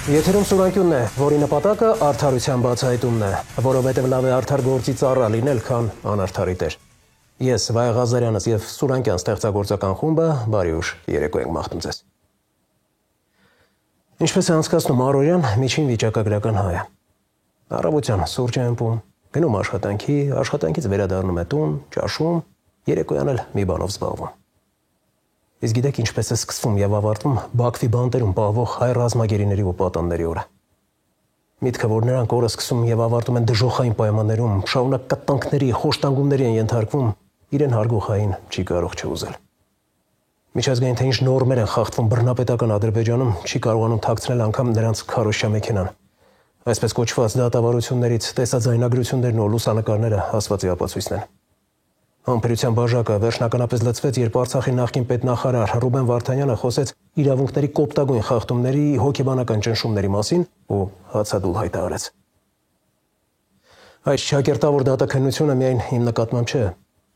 Եթերում Սուրանկյունն է, որի նպատակը արդարության բացահայտումն է, որովհետև լավ է արդար գործի ծառա լինել, քան անարդարի տեր։ Ես Վայ Ղազարյանս եւ Սուրանկյան ստեղծագործական խումբը բարի ուշ երեկո ենք մաղթում ձեզ։ Ինչպես է անցկացնում առօրյան միջին վիճակագրական հայը։ Առավոտյան սուրճ է ըմպում, գնում աշխատանքից վերադառնում է տուն, ճաշում, երեկոյան էլ մի բանով զբաղվում։ Իսկ գիտեք ինչպես է սկսվում եւ ավարտվում Բաքվի բանտերում պահվող հայ ռազմագերիների ու պատանների օրը։ Միտքը, որ նրանք օրը սկսում եւ ավարտում են դժոխային պայմաններում, շարունակ կտանքների, խոշտանգումների են ենթարկվում, իրեն հարգող հային չի կարող չուզել։ Միջազգային թե ինչ նորմեր են խախտվում բռնապետական Ադրբեջանում, չի կարողանում թաքցնել անգամ նրանց քարոշչա մեքենան։ Այսպես կոչված դատավարություններից տեսաձայնագրություններն ու լուսանկարները հաստատի ապացույցն են։ Համբերության բաժակը վերջնականապես լցվեց, երբ Արցախի նախկին պետնախարար Ռուբեն Վարդանյանը խոսեց իրավունքների կոպտագույն խախտումների հոգեբանական ճնշումների մասին ու հացադուլ հայտարարեց։ Այս ճակերտավոր դատաքննությունը միայն իմ նկատմամբ չէ։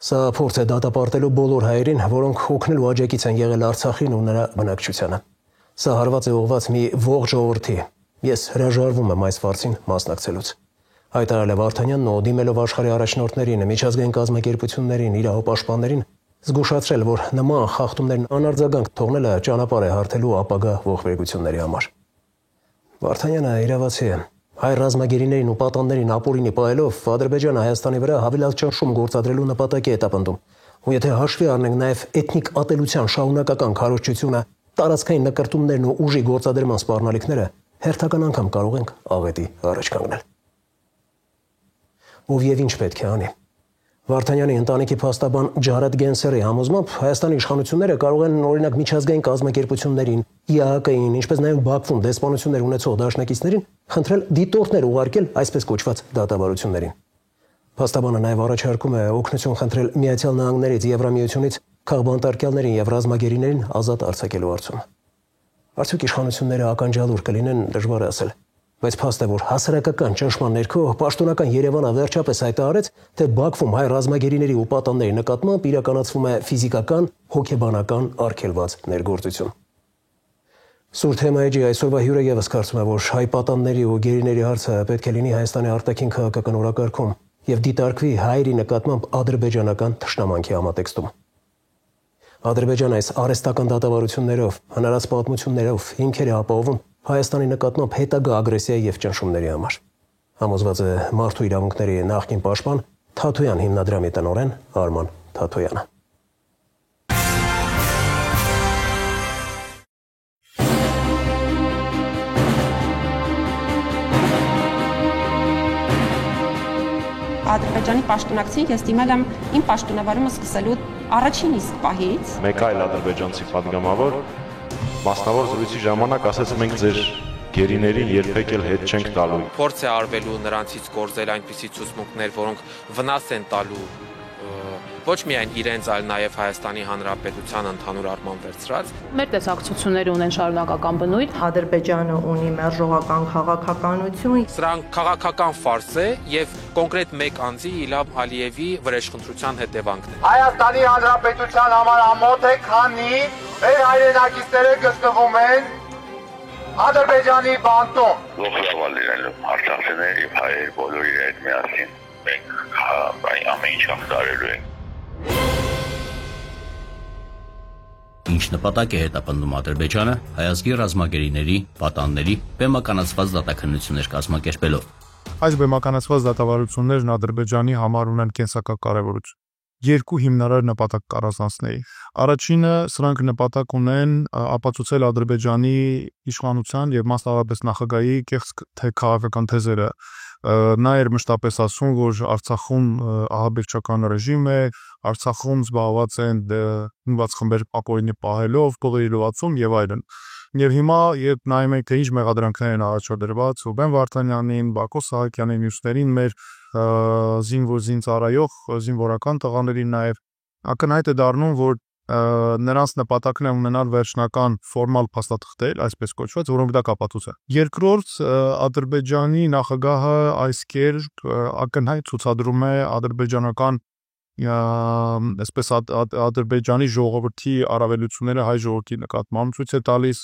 Սա փորձ է դատապարտելու բոլոր հայերին, որոնք օգնելու աջակից են եղել Արցախին ու նրա բնակչությանը։ Սա հարված է ուղղված մի ողջ ժողովրդի։ Ես հրաժարվում եմ այս վարձին մասնակցելուց։ Հայտարարել է Վարդանյանն ու դիմելով աշխարհի առաջնորդներին, միջազգային կազմակերպություններին, իրավապաշտպաններին, զգուշացրել, որ նման խախտումներն անարձագանք թողնելը ճանապարհ է հարթելու ապագա ողբերգությունների համար։ Վարդանյանը իրավացի է։ Հայ ռազմագերիներին ու պատաններին ապօրինի պահելով Ադրբեջանը Հայաստանի վրա հավելյալ ճնշում գործադրելու նպատակի է տապնդում։ Ու եթե հաշվի առնենք նաև էթնիկ ատելության շարունակական քարոզչությունը, տարածքային նկրտումներն ու ուժի գործադրման սպառնալիքները, հերթական անգամ կարող ենք աղետի առաջ կանգնել։ Ով եւ ինչ պետք է անի։ Վարդանյանի ընտանիքի փաստաբան Ջարեդ Գենսերի համոզմամբ Հայաստանի իշխանությունները կարող են օրինակ միջազգային կազմակերպություններին, ԻԱՀԿ-ին, ինչպես նաև Բաքվում դեսպանություններ ունեցող դաշնակիցներին խնդրել դիտորդներ ուղարկել այսպես կոչված դատավարություններին։ Փաստաբանը նաև առաջարկում է օգնություն խնդրել Միացյալ Նահանգներից, Եվրամիությունից քաղբանտարկյալներին եւ ռազմագերիներին ազատ արձակելու հարցում։ Արդյոք իշխանությունները ականջալուր կլինեն, դժվար է ասել։ Բայց փաստ է, որ հասարակական ճնշման ներքո պաշտոնական Երևանը վերջապես հայտարարեց, թե Բաքվում հայ ռազմագերիների ու պատանների նկատմամբ իրականացվում է ֆիզիկական, հոգեբանական արգելված ներգործություն։ Սուր թեմայի այսօրվա հյուրը ևս կարծում է, որ հայ պատանների ու գերիների հարցը պետք է լինի Հայաստանի արտաքին քաղաքական օրակարգում եւ դիտարկվի հայերի նկատմամբ ադրբեջանական թշնամանքի համատեքստում։ Ադրբեջանը այս արհեստական դատավարություններով, հնարած պատմություններով հիմքեր է ապահովում Հայաստանի նկատմամբ հետագա ագրեսիայի եւ ճնշումների համար։ Համոզված է մարդու իրավունքների նախկին պաշտպան Թաթոյան հիմնադրամի տնօրեն Արման Թաթոյանը։ Ադրբեջանի պաշտոնակցին ես դիմել եմ իմ պաշտոնավարումը սկսելու առաջին իսկ պահից։ Մեկ այլ ադրբեջանցի падգամավոր մասնավոր զրույցի ժամանակ ասաց մենք ձեր գերիներին երբեք էլ հետ չենք տալու։ Փորձ է արվելու նրանցից կորզել այնպիսի ցուցմունքներ, որոնք վնաս են տալու ոչ միայն իրենց, այլ նաև Հայաստանի Հանրապետության ընդհանուր առմամբ վերցրած։ Մեր տեսակցությունները ունեն շարունակական բնույթ։ Ադրբեջանը ունի մերժողական քաղաքականություն։ Սրանք քաղաքական ֆարս է եւ կոնկրետ մեկ անձի Իլհամ Ալիևի վրեժխնդրության հետևանքն է։ Հայաստանի Հանրապետության համար ամոթ է, քանի մեր հայրենակիցները գտնվում են Ադրբեջանի բանտում։ Լոկալ լինելու արցախցիներ եւ հայեր բոլորի հետ միասին մենք ամեն ինչ ախտարելու ենք։ Ինչ նպատակ է հետապնդում Ադրբեջանը հայազգի ռազմագերիների, պատանների բեմականացված դատաքննություններ կազմակերպելով։ Այս բեմականացված դատավարություններն Ադրբեջանի համար ունեն կենսական կարևորություն։ Երկու հիմնարար նպատակ կառուցանցների։ Առաջինը սրանք նպատակ ունեն ապացուցել Ադրբեջանի իշխանության եւ մասնավորապես նախագահի կեղծ թե քաղաքական թեզերը։ Նա էր մշտապես ասում, որ Արցախում ահաբեկչական ռեժիմ է, Արցախում զբաղված են դիմված խմբեր ապօրինի պահելով, փողերի լվացում եւ այլն։ Եվ հիմա, երբ նայում ենք, թե ինչ մեղադրանքներ են առաջադրված Ռուբեն Վարդանյանին, Բակո Սահակյանին, մյուսներին, մեր զինծառայող զինվորական տղաներին նաև ակնհայտ է դառնում, որ նրանց նպատակն է ունենալ վերջնական ֆորմալ փաստաթղթեր, այսպես կոչված, որոնք դա կապացուցեն։ Երկրորդ, Ադրբեջանի նախագահը այս կերպ ակնհայտ ցուցադրում է ադրբեջանական այսպես Ադրբեջանի ժողովրդի առավելությունները հայ ժողովրդի նկատմամբ ցույց է տալիս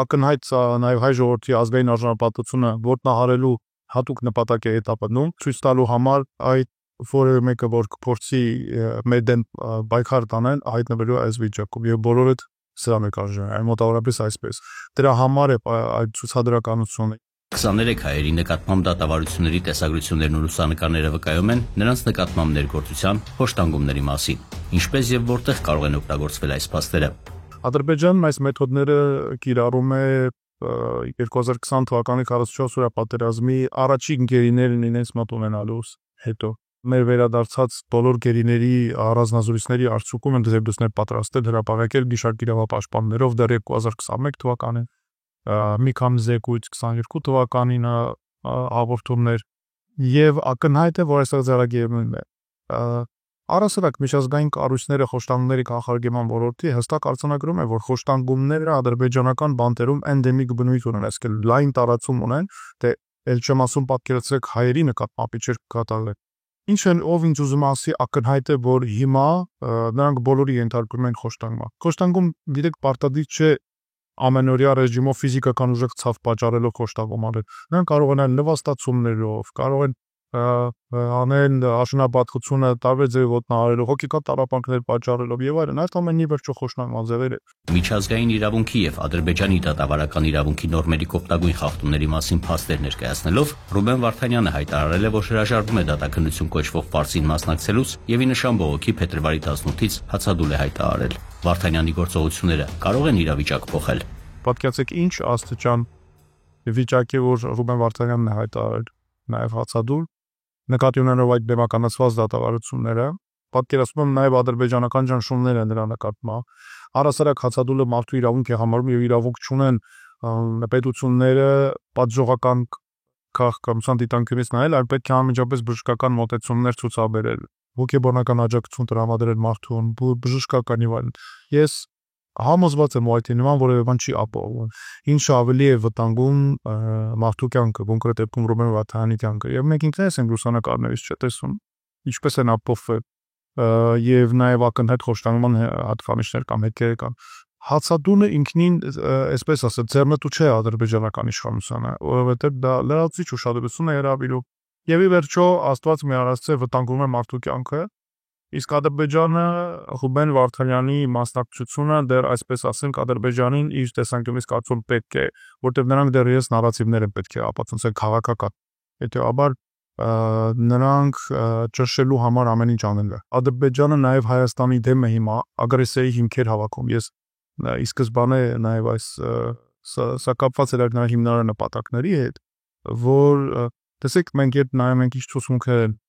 ակնհայտ նաև հայ ժողովրդի ազգային արժանապատվությունը ոտնահարելու հատուկ նպատակ է հետապնդում ցույց տալու համար այդ որևէ մեկը որ կփորձի մեր դեմ պայքար տանել հայտնվելու այս վիճակում եւ բոլորը սրան է կարժան մոտավորապես այսպես դրա համար է այդ ցուցադրականությունը 23 հայերի նկատմամբ դատավարությունների տեսագրություններն ու լուսանկարները վկայում են նրանց նկատմամբ ներգործության հոշտանգումների մասին ինչպես եւ որտեղ կարող են օգտագործվել այս փաստերը Ադրբեջանն այս մեթոդները կիրառում է 2020 թվականի 44 օրյա պատերազմի առաջին գերիներն իրենց մոտ ունենալուց հետո մեր վերադարձած բոլոր գերիների առանձնազրույցների արդյունքում են դեպքեր պատրաստել հրապարակել գիշեր իրավապաշտպաններով դեռ 2021 թվականին մի քանի զեկույց 22 թվականին հաղորդումներ եւ ակնհայտ է որ այստեղ ձեռագիրն է առասարակ միջազգային կառույցները խոշտանգումների կանխարգելման ոլորտի հստակ արձանագրում է որ խոշտանգումները ադրբեջանական բանտերում էնդեմիկ բնույթ ունեն այսինքն լայն տարածում ունեն թե ել չեմ ասում պատկերացրեք հայերի նկատմամբ իջեր կատարել ինչ են ով ինչ ուզում ասի ակնհայտ է որ հիմա նրանք բոլորի ենթարկվում են խոշտանգում դիտեք պարտադիր չէ ամենօրյա ռեժիմով ֆիզիկական ուժեղ ցավ պատճառելով խոշտանգում անել նրանք կարող են նվաստացումներով կարող են անել աշնաբադությունը տարբեր ձևով ոտնահարելով հոգեկան տառապանքներ պատճառելով եւ այլն այդ ամենի վերջո խոշտանգման ձևեր է Միջազգային իրավունքի եւ Ադրբեջանի դատավարական իրավունքի նորմերի կոպտագույն խախտումների մասին փաստեր ներկայացնելով Ռուբեն Վարդանյանը հայտարարել է որ հրաժարվում է դատաքննություն կոչվող ֆարսին մասնակցելուց եւ ի նշան բողոքի փետրվարի 18-ից հացադուլ է հայտարարել Վարդանյանի գործողությունները կարող են իրավիճակ փոխել Պատկերացրեք ինչ աստիճան վիճակի որ Ռուբեն Վարդանյանն է հայտարարել նաեւ հացադուլ նկատի ունենալով այդ բեմականացված դատավարությունները պատկերացնում եմ նաև ադրբեջանական ճնշումները նրա նկատմամբ առասարակ հացադուլը մարդու իրավունք է համարում եւ իրավունք չունեն պետությունները պատժողական քաղաքականության դիտանկյունից նայել այլ պետք է անմիջապես բժշկական մոտեցումներ ցուցաբերել հոգեբանական աջակցություն տրամադրել մարդուն բժշկական եւ այլն ես համոզված եմ այդ նման որևէ բան չի ապահովում ինչը ավելի է վտանգում մարդու կյանքը կոնկրետ դեպքում Ռուբեն Վարդանյանի կյանքը եւ մենք ինքներս ենք լուսանկարներից չտեսում ինչպես են ապահովել եւ նաեւ ակնհայտ խոշտանգման հատկանիշներ կամ հետքեր կան հացադուլը ինքնին այսպես ասած ձեռնտու չէ ադրբեջանական իշխանությանը որովհետեւ դա լրացուցիչ ուշադրություն է հրավիրում եւ ի վերջո Աստված միարացե վտանգում է մարդու կյանքը իսկ Ադրբեջանը Ռուբեն Վարդանյանի մասնակցությունը դեռ այսպես ասենք Ադրբեջանին իր տեսանկյունից կարծում պետք է որտեղ նրանք դեռ ես նարատիվներ են պետք է ապացուցեն քաղաքական հետեւաբար նրանք ճշելու համար ամեն ինչ անել է Ադրբեջանը նաև Հայաստանի դեմ է հիմա ագրեսիայի հիմքեր հավաքում ես ի սկզբանե նաև այս սա կապված է նրա հիմնարար նպատակների հետ որ տեսեք մենք երբ նայում ենք ինչ ցուցմունքներ են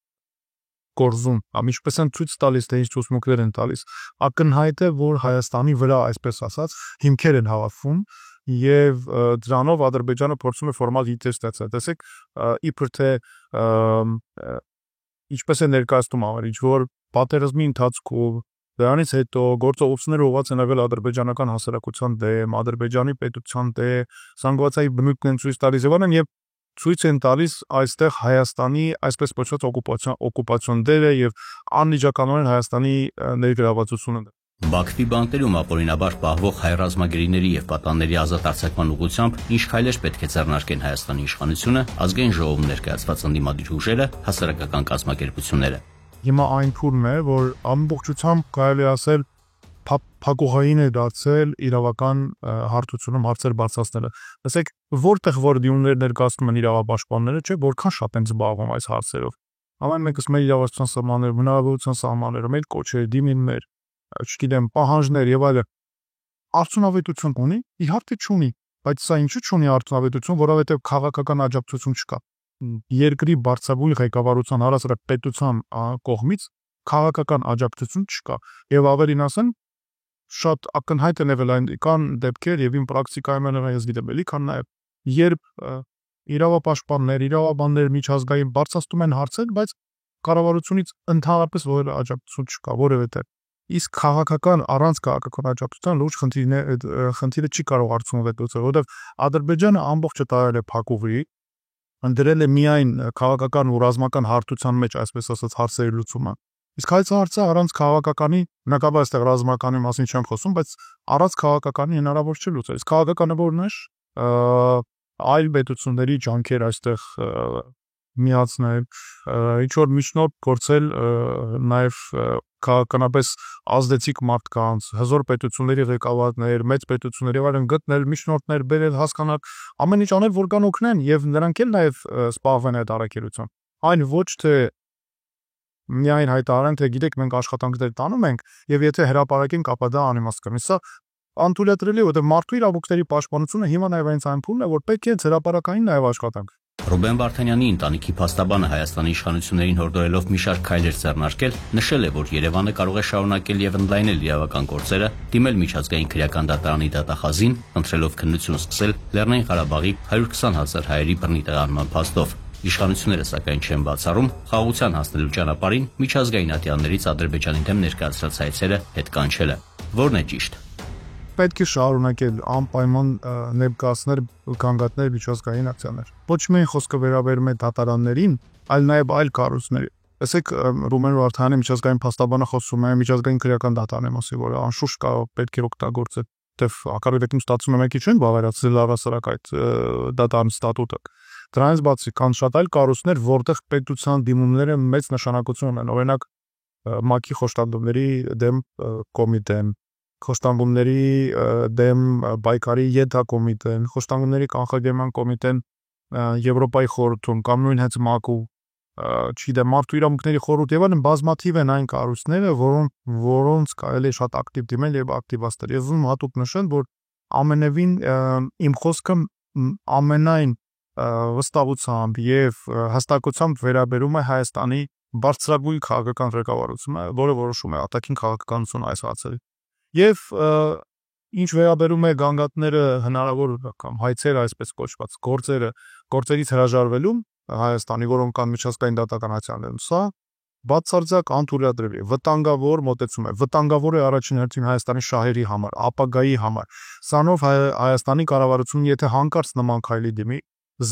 կորզում ինչպես են ցույց տալիս թե ինչ ցուցմունքներ են տալիս ակնհայտ է որ Հայաստանի վրա այսպես ասած հիմքեր են հավաքում եւ դրանով Ադրբեջանը փորձում է ֆորմալ դիտել ստացել տեսեք իբր թե ինչպես է ներկայացնում ամեն ինչ որ պատերազմի ընթացքում դրանից հետո գործողությունները ուղղված են եղել ադրբեջանական հասարակության դեմ Ադրբեջանի պետության դեմ զանգվածային բնույթն են ցույց տալիս եւ այլն եւ ցույց են տալիս այստեղ Հայաստանի այսպես կոչված օկուպացիոն դերը եւ անմիջականորեն Հայաստանի ներգրավվածությունը Բաքվի բանտերում ապօրինաբար պահվող հայ ռազմագերիների եւ պատանների ազատ արձակման ուղղությամբ ինչ քայլեր պետք է ձեռնարկեն Հայաստանի իշխանությունը, ազգային ժողովում ներկայացված ընդդիմադիր ուժերը, հասարակական կազմակերպությունները։ Հիմա այն փուլն է, որ ամբողջությամբ կարելի ասել փակուղային է դարձել իրավական հարթությունում հարցեր բարձրացնելը։ Տեսեք, որտեղ որ դիմումներ ներկայացնում են իրավապաշտպանները, չէ, որքան շատ են զբաղվում այս հարցերով։ Ամեն մեկս մեր իրավասության սահմանները, հնարավորության սահմանները, մեր կոչեր, դիմումներ չգիտեմ, պահանջներ եւ այլն արդյունավետություն ունի, իհարկե չունի, բայց սա ինչու չունի արդյունավետություն, որովհետեւ քաղաքական աջակցություն չկա։ Երկրի բարձրագույն ղեկավարության հարասարակ պետության կողմից քաղաքական աջակցություն չկա։ Եվ ավելին ասեմ, շատ ակնհայտ են եղել այն կան դեպքեր եւ իմ պրակտիկայում են ես գիտեմ, էլի քան նաեւ երբ իրավապաշտպաններ, իրավաբաններ միջազգային բարձրացնում են հարցեր, բայց կառավարությունից ընդհանրապես որևէ աջակցություն չկա, որովհետեւ իսկ քաղաքական առանց քաղաքական աջակցության լուրջ խնդիրը չի կարող արդյունավետացնել, որովհետև Ադրբեջանը ամբողջը տարել է փակուղի, ընդրել է միայն քաղաքական ու ռազմական հարթության մեջ, այսպես ասած, հարցերի լուծումը, Իսկ այս հարցը առանց քաղաքականի, նկատի այստեղ ռազմականի մասին չեմ խոսում, բայց առանց քաղաքականի հնարավոր չէ լուծել։ Իսկ քաղաքականը որն է, այլ պետությունների ջանքեր այստեղ միացնել, ինչ որ միջնորդ գործել նաև քաղաքականապես ազդեցիկ մարդկանց, հզոր պետությունների ղեկավարներ, մեծ պետությունների վարան գտնել միջնորդներ, բերել, հասկանալ, ամեն ինչ անել, որ կան օգնեն եւ նրանք էլ նաև սպառվեն այդ առաքելությամբ։ Այն ոչ թե միայն հայտարարեն, թե գիտեք մենք աշխատանքներ տանում ենք եւ եթե հրապարակենք, ապա դա անիմաստ կլինի։ Սա անթույլատրելի է, որովհետեւ մարդու իրավունքների պաշտպանությունը հիմա նաև այնց այն փուլն է, որ պետք է հրապարակային նաև աշխատանք։ Ռուբեն Վարդանյանի ընտանիքի փաստաբանը Հայաստանի իշխանություններին հորդորելով մի շարք քայլեր ձեռնարկել, նշել է, որ Երևանը կարող է շարունակել եւ ընդլայնել իրավական գործերը, դիմել միջազգային քրեական դատարանի դատախազին, ընտրելով քննություն սկսել Լեռնային Ղարաբաղի 120,000 հայերի բռնի տեղանման փաստով։ Իշխանությունները սակայն չեն բացառում խաղաղության հասնելու ճանապարհին միջազգային ատյաններից Ադրբեջանի դեմ ներկայացրած հայցերը հետ կանչելը։ Որն է ճիշտ։ Պետք է շարունակել անպայման ներկայացնել գանգատներ միջազգային ակցիաներ։ Ոչ միայն խոսքը վերաբերում է դատարաններին, այլ նաև այլ կառույցների։ Տեսեք, Ռուբեն Վարդանյանի միջազգային փաստաբանը խոսում է միջազգային քրեական դատարանի մասին, որը անշուշտ պետք է օգտագործել, դեպ հակառակում ստացվում է մեկի չեն բավարարել առասարակ այդ դատարանի ստատուտը։ Դրանից բացի կան շատ այլ կառույցներ, որտեղ պետության դիմումները մեծ նշանակություն ունեն, օրինակ ՄԱԿ-ի խոշտանգումների դեմ կոմիտեն, խոշտանգումների դեմ բայկարի ԵԴ-կոմիտեն, խոշտանգումների կանխարգելման կոմիտեն Եվրոպայի խորհրդում կամ նույն հենց ՄԱԿ-ում, չգիտեմ, մարդու իրավունքների խորհուրդ եւ այլն բազմաթիվ են այն կառույցները, որոնց կարելի է շատ ակտիվ դիմել եւ ակտիվացնել։ Եվ ում հատուկ նշել, որ ամենևին իմ խոսքը ամենայն վստահությամբ եւ հստակությամբ վերաբերում է Հայաստանի բարձրագույն քաղաքական ղեկավարությունը, որը որոշում է արտաքին քաղաքականությունը այս հարցերին։ Եվ ինչ վերաբերում է գանգատները հնարավոր կամ հայցերը այսպես կոչված գործերից հրաժարվելու Հայաստանի, որոնք կան միջազգային դատական ակցիաներում, սա բացարձակ անթույլատրելի, վտանգավոր մոտեցում է, վտանգավոր է առաջին հերթին Հայաստանի շահերի համար, ապագայի համար։ Սրանով Հայաստանի կառավարությունը, եթե հանկարծ նման քայլի դիմի,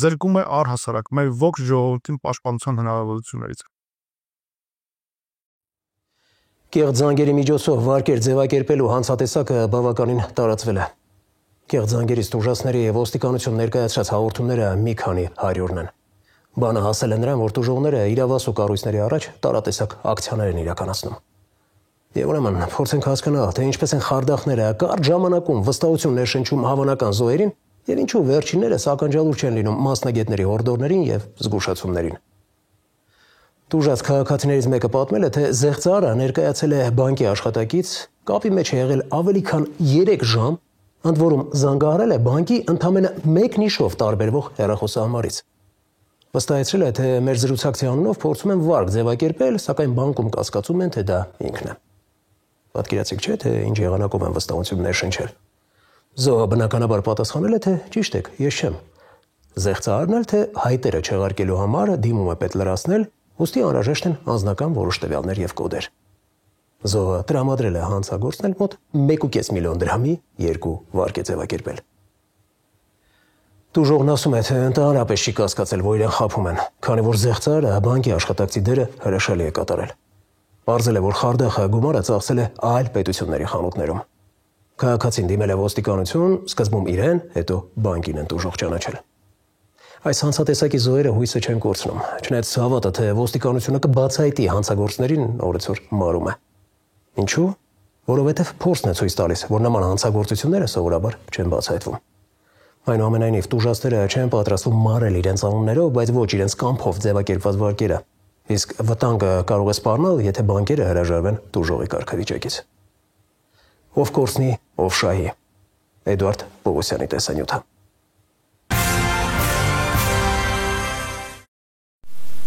զրկում է առհասարակ մեր ողջ ժողովրդին պաշտպանության հնարավորություններից։ Կեղծ զանգերի միջոցով վարկեր ձևակերպելու հանցատեսակը բավականին տարածվել է։ Կեղծ զանգերից տուժածների եւ ոստիկանություն ներկայացրած հաղորդումները մի քանի հարյուրն են։ Բանը հասել է նրան, որ տուժողները իրավասու կառույցների առաջ տարատեսակ ակցիաներ են իրականացնում։ Եվ ուրեմն փորձենք հասկանալ, թե ինչպես են խարդախները կարճ ժամանակում վստահություն ներշնչում հավանական զոհերին եւ ինչու վերջիններս ականջալուր չեն լինում մասնագետների հորդորներին եւ զգուշացումներին։ Տուժած քաղաքացիներից մեկը պատմել է, թե զեղծարը ներկայացել է բանկի աշխատակից, կապի մեջ է եղել ավելի քան 3 ժամ, ընդ որում զանգահարել է բանկի ընդամենը 1 նիշով տարբերվող հեռախոսահամարից։ Վստահեցրել է, թե մեր զրուցակցի անունով փորձում են վարկ ձևակերպել, սակայն բանկում կասկածում են, թե դա ինքն է։ Պատկերացիք չէ, թե ինչ եղանակով են վստահություն ներշնչել։ Զոհը բնականաբար պատասխանել է, թե ճիշտ եք, ես չեմ։ Զեղծարն էլ, թե հայտերը չեղարկելու համար դիմում է պետք լրացնել, ուստի անհրաժեշտ են անձնական որոշ տվյալներ եւ կոդեր։ Զոհը տրամադրել է հանցագործնել մոտ 1.5 միլիոն դրամի 2 վարկ է ձևակերպել։ Տուժողն ասում է, թե ընդհանրապես չի կասկածել, որ իրեն խաբում են, քանի որ զեղծարը բանկի աշխատակցի դերը հրաշալի է կատարել։ Պարզել է, որ խարդախը գումարը ծախսել է այլ պետությունների խանութներում։ Քաղաքացին դիմել է ոստիկանություն, սկզբում իրեն, հետո բանկին են տուժող ճանաչել։ Այս հանցատեսակի զոհերը հույսը չեն կորցնում, չնայած հավատը, թե ոստիկանությունը կբացահայտի հանցագործներին օրեցօր մարում է։ Ինչու՞։ Որովհետև փորձն է ցույց տալիս, որ նման հանցագործությունները սովորաբար չեն բացահայտվում։ Այնուամենայնիվ տուժածները չեն պատրաստվում մարել իրենց անուններով, բայց ոչ իրենց կամփով ձևակերպված վարկերը։ Իսկ վտանգը կարող է սպառնալ, եթե բանկերը հրաժարվեն տուժողի կարգավիճակից։ Ով կորցնի, ով շահի։ Էդուարդ Պողոսյանի տեսանյութը։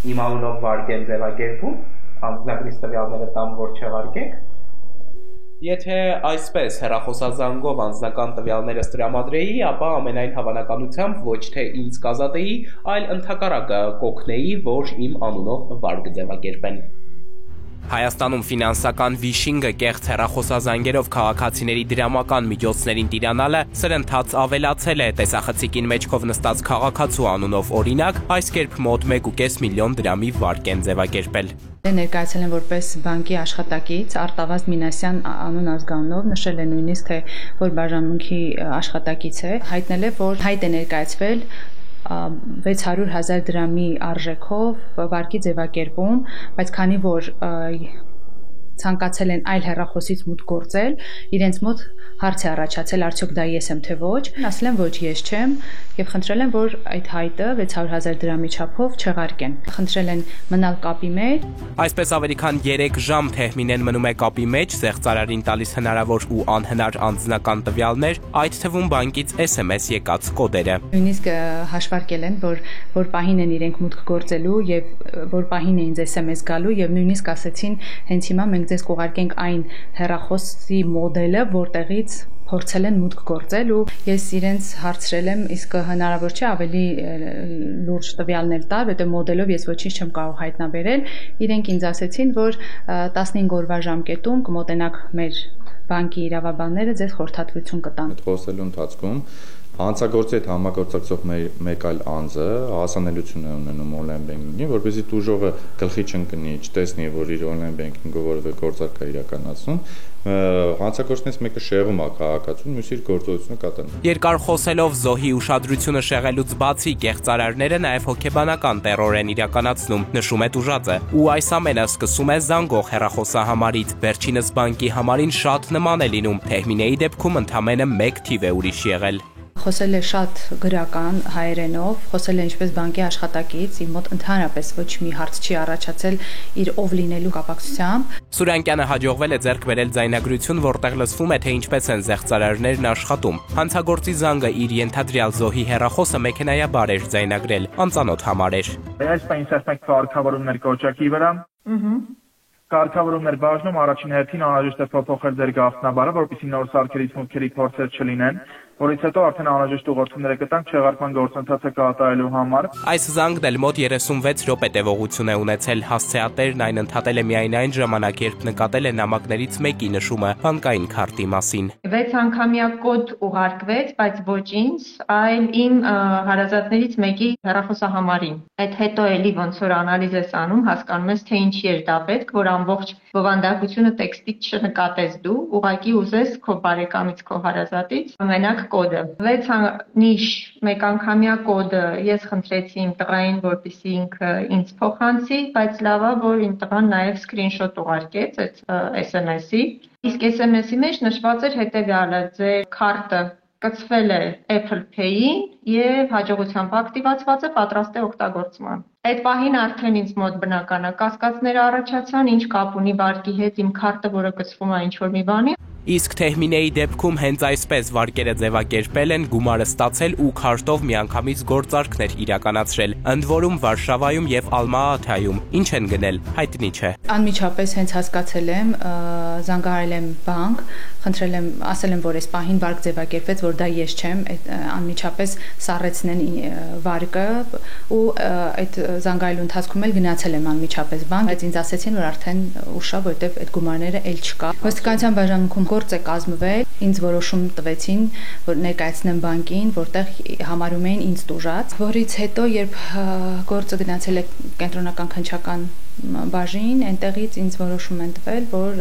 Իմ անունով վարկ եմ ձևակերպում, անձնագրիս տվյալները տամ, որ չեղարկեք։ Եթե այսպես հեռախոսազանգով անձնական տվյալներս տրամադրեի, ապա ամենայն հավանականությամբ ոչ թե ինձ կազատեի, այլ ընդհակառակը կօգնեի, որ իմ անունով վարկ ձևակերպեն։ Հայաստանում ֆինանսական վիշինգը կեղծ հեռախոսազանգերով քաղաքացիների դրամական միջոցներին տիրանալը սրընթաց ավելացել է։ Տեսախցիկին մեջքով նստած քաղաքացու անունով օրինակ այս կերպ մոտ 1.5 միլիոն դրամի վարկ են ձևակերպել։ Ներկայացել են որպես բանկի աշխատակից Արտավազդ Մինասյան անուն ազգանունով, նշել է նույնիսկ թե որ բաժանմունքի աշխատակից է, հայտնել է որ հայտ է ներկայացվել 600,000 դրամի արժեքով վարկի ձևակերպում, բայց քանի որ ցանկացել են այլ հեռախոսից մուտք գործել, իրենց մոտ հարց է առաջացել, արդյոք դա ես եմ թե ոչ, ասել են ոչ ես չեմ եւ խնդրել են որ այդ հայտը 600,000 դրամի չափով չեղարկեն։ Խնդրել են մնալ կապի մեջ։ Այսպես ավելի քան 3 ժամ Թեհմինեն մնում է կապի մեջ, զեղծարարին տալիս հնարավոր ու անհնար անձնական տվյալներ, այդ թվում բանկից SMS եկած կոդերը։ Նույնիսկ հաշվարկել են, որ պահին են իրենք մուտք գործելու եւ որ պահին է ինձ SMS գալու եւ նույնիսկ ասեցին հենց հիմա մենք ձեզ կուղարկենք այն հեռախոսի մոդելը, որտեղից փորձել են մուտք գործել ու ես իրենց հարցրել եմ, իսկ հնարավոր չէ ավելի լուրջ տվյալներ տալ, որտեղ մոդելով ես ոչինչ չեմ կարող հայտնաբերել։ Իրենք ինձ ասեցին, որ 15 օրվա ժամկետում կմոտենաք մեր բանկի իրավաբանները ձեզ խորհրդատվություն կտան։ Խոսելու ընթացքում հանցագործի հետ համագործակցող մեկ այլ անձը հասանելիություն է ունենում on-line banking-ին, որպեսզի տուժողը գլխի չընկնի, չտեսնի, որ իր on-line banking-ով որևէ գործարք է իրականացնում, հանցագործներից մեկը շեղում է քաղաքացուն, մյուսը իր գործողությունը կատարում։ Երկար խոսելով զոհի ուշադրությունը շեղելուց բացի կեղծարարները նաև հոգեբանական տեռոր են իրականացնում, նշում է տուժածը, ու այս ամենը սկսում է զանգող հեռախոսահամարից։ Վերջինս բանկի համարին շատ նման է լինում, Թեհմինեի դեպքում ընդամենը 1 թիվ է ուրիշ եղել։ Խոսել է շատ գրական հայերենով, խոսել է ինչպես բանկի աշխատակից, իր մոտ ընդհանրապես ոչ մի հարց չի առաջացել իր ով լինելու կապակցությամբ։ Սուրյանկյանը հաջողվել է ձեռք բերել ձայնագրություն, որտեղ լսվում է, թե ինչպես են զեղծարարներն աշխատում։ Հանցագործի զանգը իր ենթադրյալ զոհի հեռախոսը մեքենայաբար էր ձայնագրել, անծանոթ համար էր։ Այս պայմաններում մենք կարգավորումներ կոչակի վրա։ Կարգավորումներ բաժնում առաջին հերթին անհրաժեշտ է փոփոխել ձեր գաղտնաբարը, որպեսզի նոր սարքերից մուտքերի փորձեր չլինեն, որից հետո արդեն անհրաժեշտ ուղղությունները կտանք չեղարկման գործընթացը կատարելու համար։ Այս զանգն էլ մոտ 36 րոպե տևողություն է ունեցել, հասցեատերն այն ընդհատել է միայն այն ժամանակ, երբ նկատել է նամակներից մեկի նշումը բանկային քարտի մասին։ 6 անգամյա կոդ ուղարկվեց, բայց ոչ ինձ, այլ իմ հարազատներից մեկի հեռախոսահամարին։ Այդ հետո էլի ոնց որ անալիզ ես անում, հասկանում ես թե ինչի էր դա պետք, որ ամբողջ բովանդակությունը տեքստից չնկատես դու, ուղղակի ուզես քո բարեկամից, քո հարազատից մենակ կոդը 6 նիշ մեկ անգամյա կոդը ես խնդրեցի իմ տղային, որպեսզի ինքը ինձ փոխանցի, բայց լավ է, որ իմ տղան նաև սկրինշոտ ուղարկեց այդ SMS-ի, իսկ SMS-ի մեջ նշված էր հետևյալը. ձեր քարտը կցվել է Apple Pay-ին եւ հաջողությամբ ակտիվացված է, պատրաստ է օգտագործման։ Այդ պահին արդեն ինձ մոտ բնական է կասկածներ առաջացան, ինչ կապ ունի վարկի հետ իմ քարտը, որը կցվում է ինչ-որ մի բանի։ Իսկ Թեհմինեի դեպքում հենց այսպես վարկերը ձևակերպել են, գումարը ստացել ու քարտով միանգամից գործարքներ իրականացրել, ընդ որում Վարշավայում եւ Ալմա-Աթայում։ Ինչ են գնել, հայտնի չէ։ Անմիջապես հենց հասկացել եմ, զանգահարել եմ բանկ, խնդրել եմ, ասել եմ, որ այս պահին վարկ ձևակերպեց, որ դա ես չեմ, անմիջապես սառեցնեն վարկը ու այդ զանգահարելու ընթացքում էլ գնացել եմ անմիջապես բանկ, բայց ինձ ասեցին, որ արդեն ուշ է, որովհետեւ այդ գումարները էլ չկա։ Ոստիկանության բաժանմունքում գործ է կազմվել, ինձ որոշում տվեցին, որ ներկայացնեմ բանկին, որտեղ համարում էին ինձ տուժած, որից հետո երբ գործը գնացել է կենտրոնական քննչական բաժին, այնտեղից ինձ որոշում են տվել, որ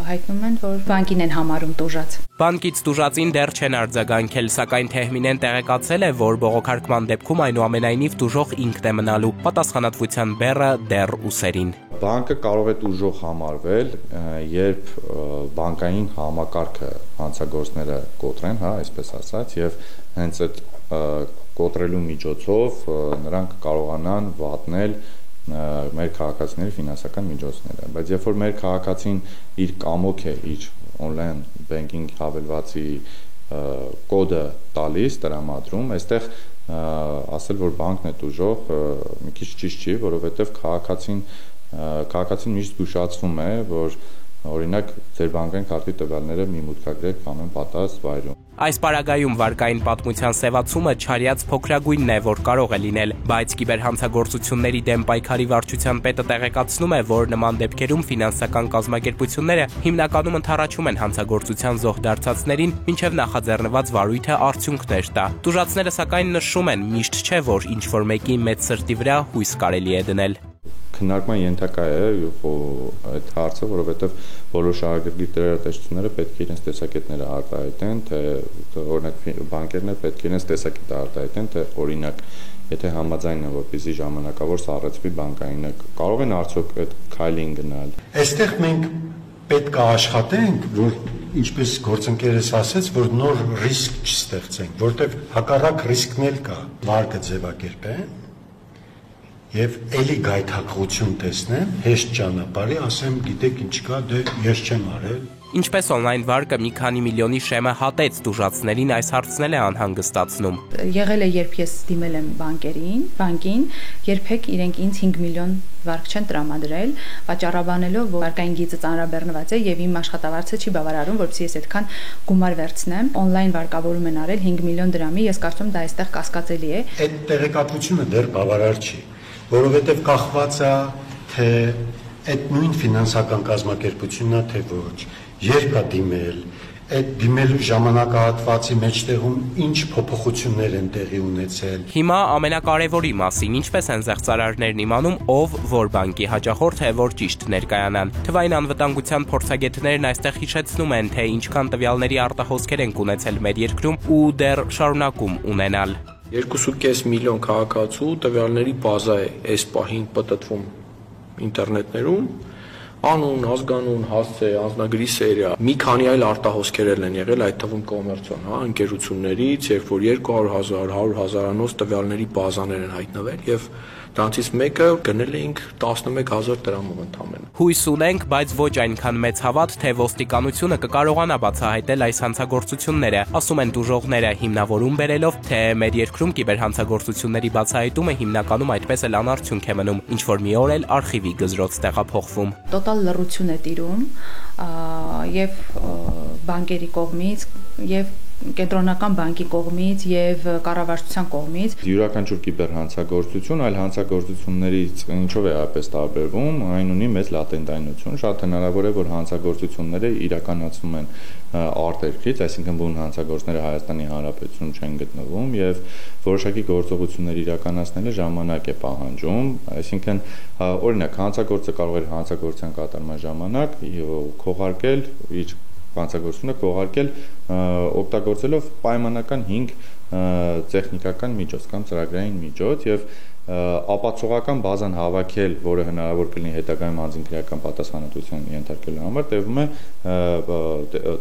հայտնում են, որ բանկին են համարում տուժած։ Բանկից տուժածին դեռ չեն արձագանքել, սակայն Թեհմինեն տեղեկացել է, որ բողոքարկման դեպքում այնուամենայնիվ տուժող ինքն է մնալու, պատասխանատվության բեռը դեռ ուսերին։ Բանկը կարող է տուժող համարվել, երբ բանկային համակարգը հանցագործները կոտրեն, հա, այսպես ասած, եւ հենց այդ կոտրելու միջոցով նրանք կարողանան վատնել մեր քաղաքացիների ֆինանսական միջոցները, բայց երբ որ մեր քաղաքացին իր կամոք է իր on-line banking հավելվածի կոդը տալիս, տրամադրում, այստեղ ասել, որ բանկն է տուժող, մի քիչ ճիշտ չի, որովհետև քաղաքացին միշտ զգուշացվում է, որ Օրինակ, ձեր բանկային քարտի տվյալները մի մուտքագրեք ամեն պատահած վայրում։ Այս պարագայում վարկային պատմության սևացումը չարյաց փոքրագույնն է, որ կարող է լինել, բայց կիբերհանցագործությունների դեմ պայքարի վարչության պետը տեղեկացնում է, որ նման դեպքերում ֆինանսական կազմակերպությունները հիմնականում ընդառաջում են հանցագործության զոհ դարձածներին, մինչև նախաձեռնված վարույթը արդյունքներ տա։ Տուժածները սակայն նշում են, միշտ չէ, որ ինչ-որ մեկի մեծ սրտի վրա հույս կարելի է դնել։ Քննարկման ենթակա է այդ հարցը, որովհետև բոլոր շահագրգիռ տեղեկատվությունները պետք է իրենց տեսակետները արտահայտեն, թե օրինակ բանկերները պետք է իրենց տեսակետը արտահայտեն, թե օրինակ եթե համաձայն են, որպեսզի ժամանակավոր սառեցվի բանկայինը, կարող են արդյոք այդ քայլին գնալ։ Այստեղ մենք պետք է աշխատենք, որ ինչպես գործընկերս ասեց, որ նոր ռիսկ չստեղծենք, որտեղ հակառակ ռիսկն էլ կա, վարկը ձևակերպեն եւ էլի գայթակղություն տեսնեմ, հեշտ ճանապարհի, ասեմ, գիտեք ինչ կա, դե ես չեմ արել։ Ինչպես on-line վարկը մի քանի միլիոնի շեմը հատեց տուժածներին, այս հարցն էլ է անհանգստացնում։ Եղել է, երբ ես դիմել եմ բանկին, երբեք իրենք ինձ 5 միլիոն վարկ չեն տրամադրել, վաճառաբանելով, որ վարկային գիծը ծանրաբեռնված է եւ իմ աշխատավարձը չի բավարարում, որպեսզի ես այդքան գումար վերցնեմ։ On-line վարկավորում են արել 5 միլիոն դրամի, ես կարծում դա այստեղ կասկածելի է։ Այդ տեղեկատվությունը դեռ բավարար չի, որովհետեւ կախված է թե այդ նույն ֆինանսական կազմակերպությունն է, թե ոչ, երբ է դիմել, այդ դիմելու ժամանակահատվածի մեջտեղում ինչ փոփոխություններ են տեղի ունեցել։ Հիմա ամենակարևորի մասին, ինչպես են զեղծարարներն իմանում, ով որ բանկի հաճախորդ է, որ ճիշտ ներկայանան։ Թվային անվտանգության փորձագետներն այստեղ հիշեցնում են, թե ինչքան տվյալների արտահոսքեր են ունեցել մեր երկրում ու դեռ շարունակում ունենալ։ 2.5 միլիոն քաղաքացու տվյալների բազա է այս պահին պտտվում ինտերնետներում, անուն, ազգանուն, հասցե, անձնագրի սերիա, մի քանի այլ արտահոսքեր են եղել, այդ թվում կոմերցիոն, ընկերություններից, երբ որ 200,000, 100,000-անոց տվյալների բազաներ են հայտնվել եւ դրանցից մեկը գնել էինք 11,000 դրամով ընդամենը։ Հույս ունենք, բայց ոչ այնքան մեծ հավատ, թե ոստիկանությունը կկարողանա բացահայտել այս հանցագործությունները, ասում են տուժողները, հիմնավորում բերելով, թե մեր երկրում կիբերհանցագործությունների բացահայտումը հիմնականում այդպես էլ անարդյունք է մնում, ինչ որ մի օր էլ արխիվի գզրոց տեղափոխվում։ Տոտալ լռություն է տիրում եւ բանկերի կողմից եւ կենտրոնական բանկի կողմից եւ կառավարության կողմից յուրաքանչյուր կիբերհանցագործություն այլ հանցագործություններից ինչով է այպես տարբերվում, այն ունի մեծ լատենտայնություն, շատ հնարավոր է որ հանցագործությունները իրականացվում են արտերկրից, այսինքն բուն հանցագործները Հայաստանի Հանրապետությունում չեն գտնվում եւ որոշակի գործողություններ իրականացնելը ժամանակ է պահանջում, այսինքն օրինակ հանցագործը կարող է հանցագործության կատարման ժամանակ քողարկել իր հանցագործությունը կողարկել օգտագործելով պայմանական 5 տեխնիկական միջոց կամ ծրագրային միջոց եւ ապացողական բազան հավաքել, որը հնարավոր կլինի հետագայում անձին քրեական պատասխանատվության ենթարկելու համար, տևում է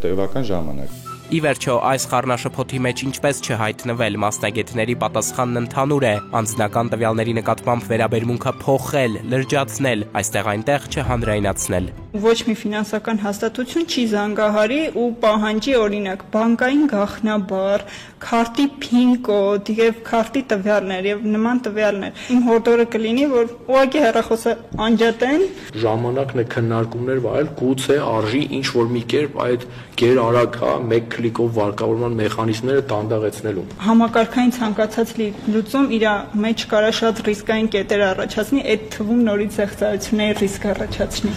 տևական ժամանակ։ Ի վերջո, այս խառնաշփոթի մեջ ինչպես չհայտնվել, մասնագետների պատասխանն ընդհանուր է, անձնական տվյալների նկատմամբ վերաբերմունքը փոխել, լրջացնել, այստեղ-այնտեղ չհանրայնացնել։ Ոչ մի ֆինանսական հաստատություն չի զանգահարի ու պահանջի օրինակ բանկային գաղտնաբար, քարտի PIN կոդ եւ քարտի տվյալներ եւ նման տվյալներ։ Իմ հորդորը կլինի, որ ուղղակի հեռախոսը անջատեն։ Ժամանակն է քննարկումներ վարել, գուցե արժի ինչ որ մի կերպ այդ գերարագ, մեկ կլիկով վարկավորման մեխանիզմները դանդաղեցնելու։ Համակարգային ցանկացած լուծում իր մեջ կարա շատ ռիսկային կետեր առաջացնի, այդ թվում նորից զեղծարությունների ռիսկ առաջացնի։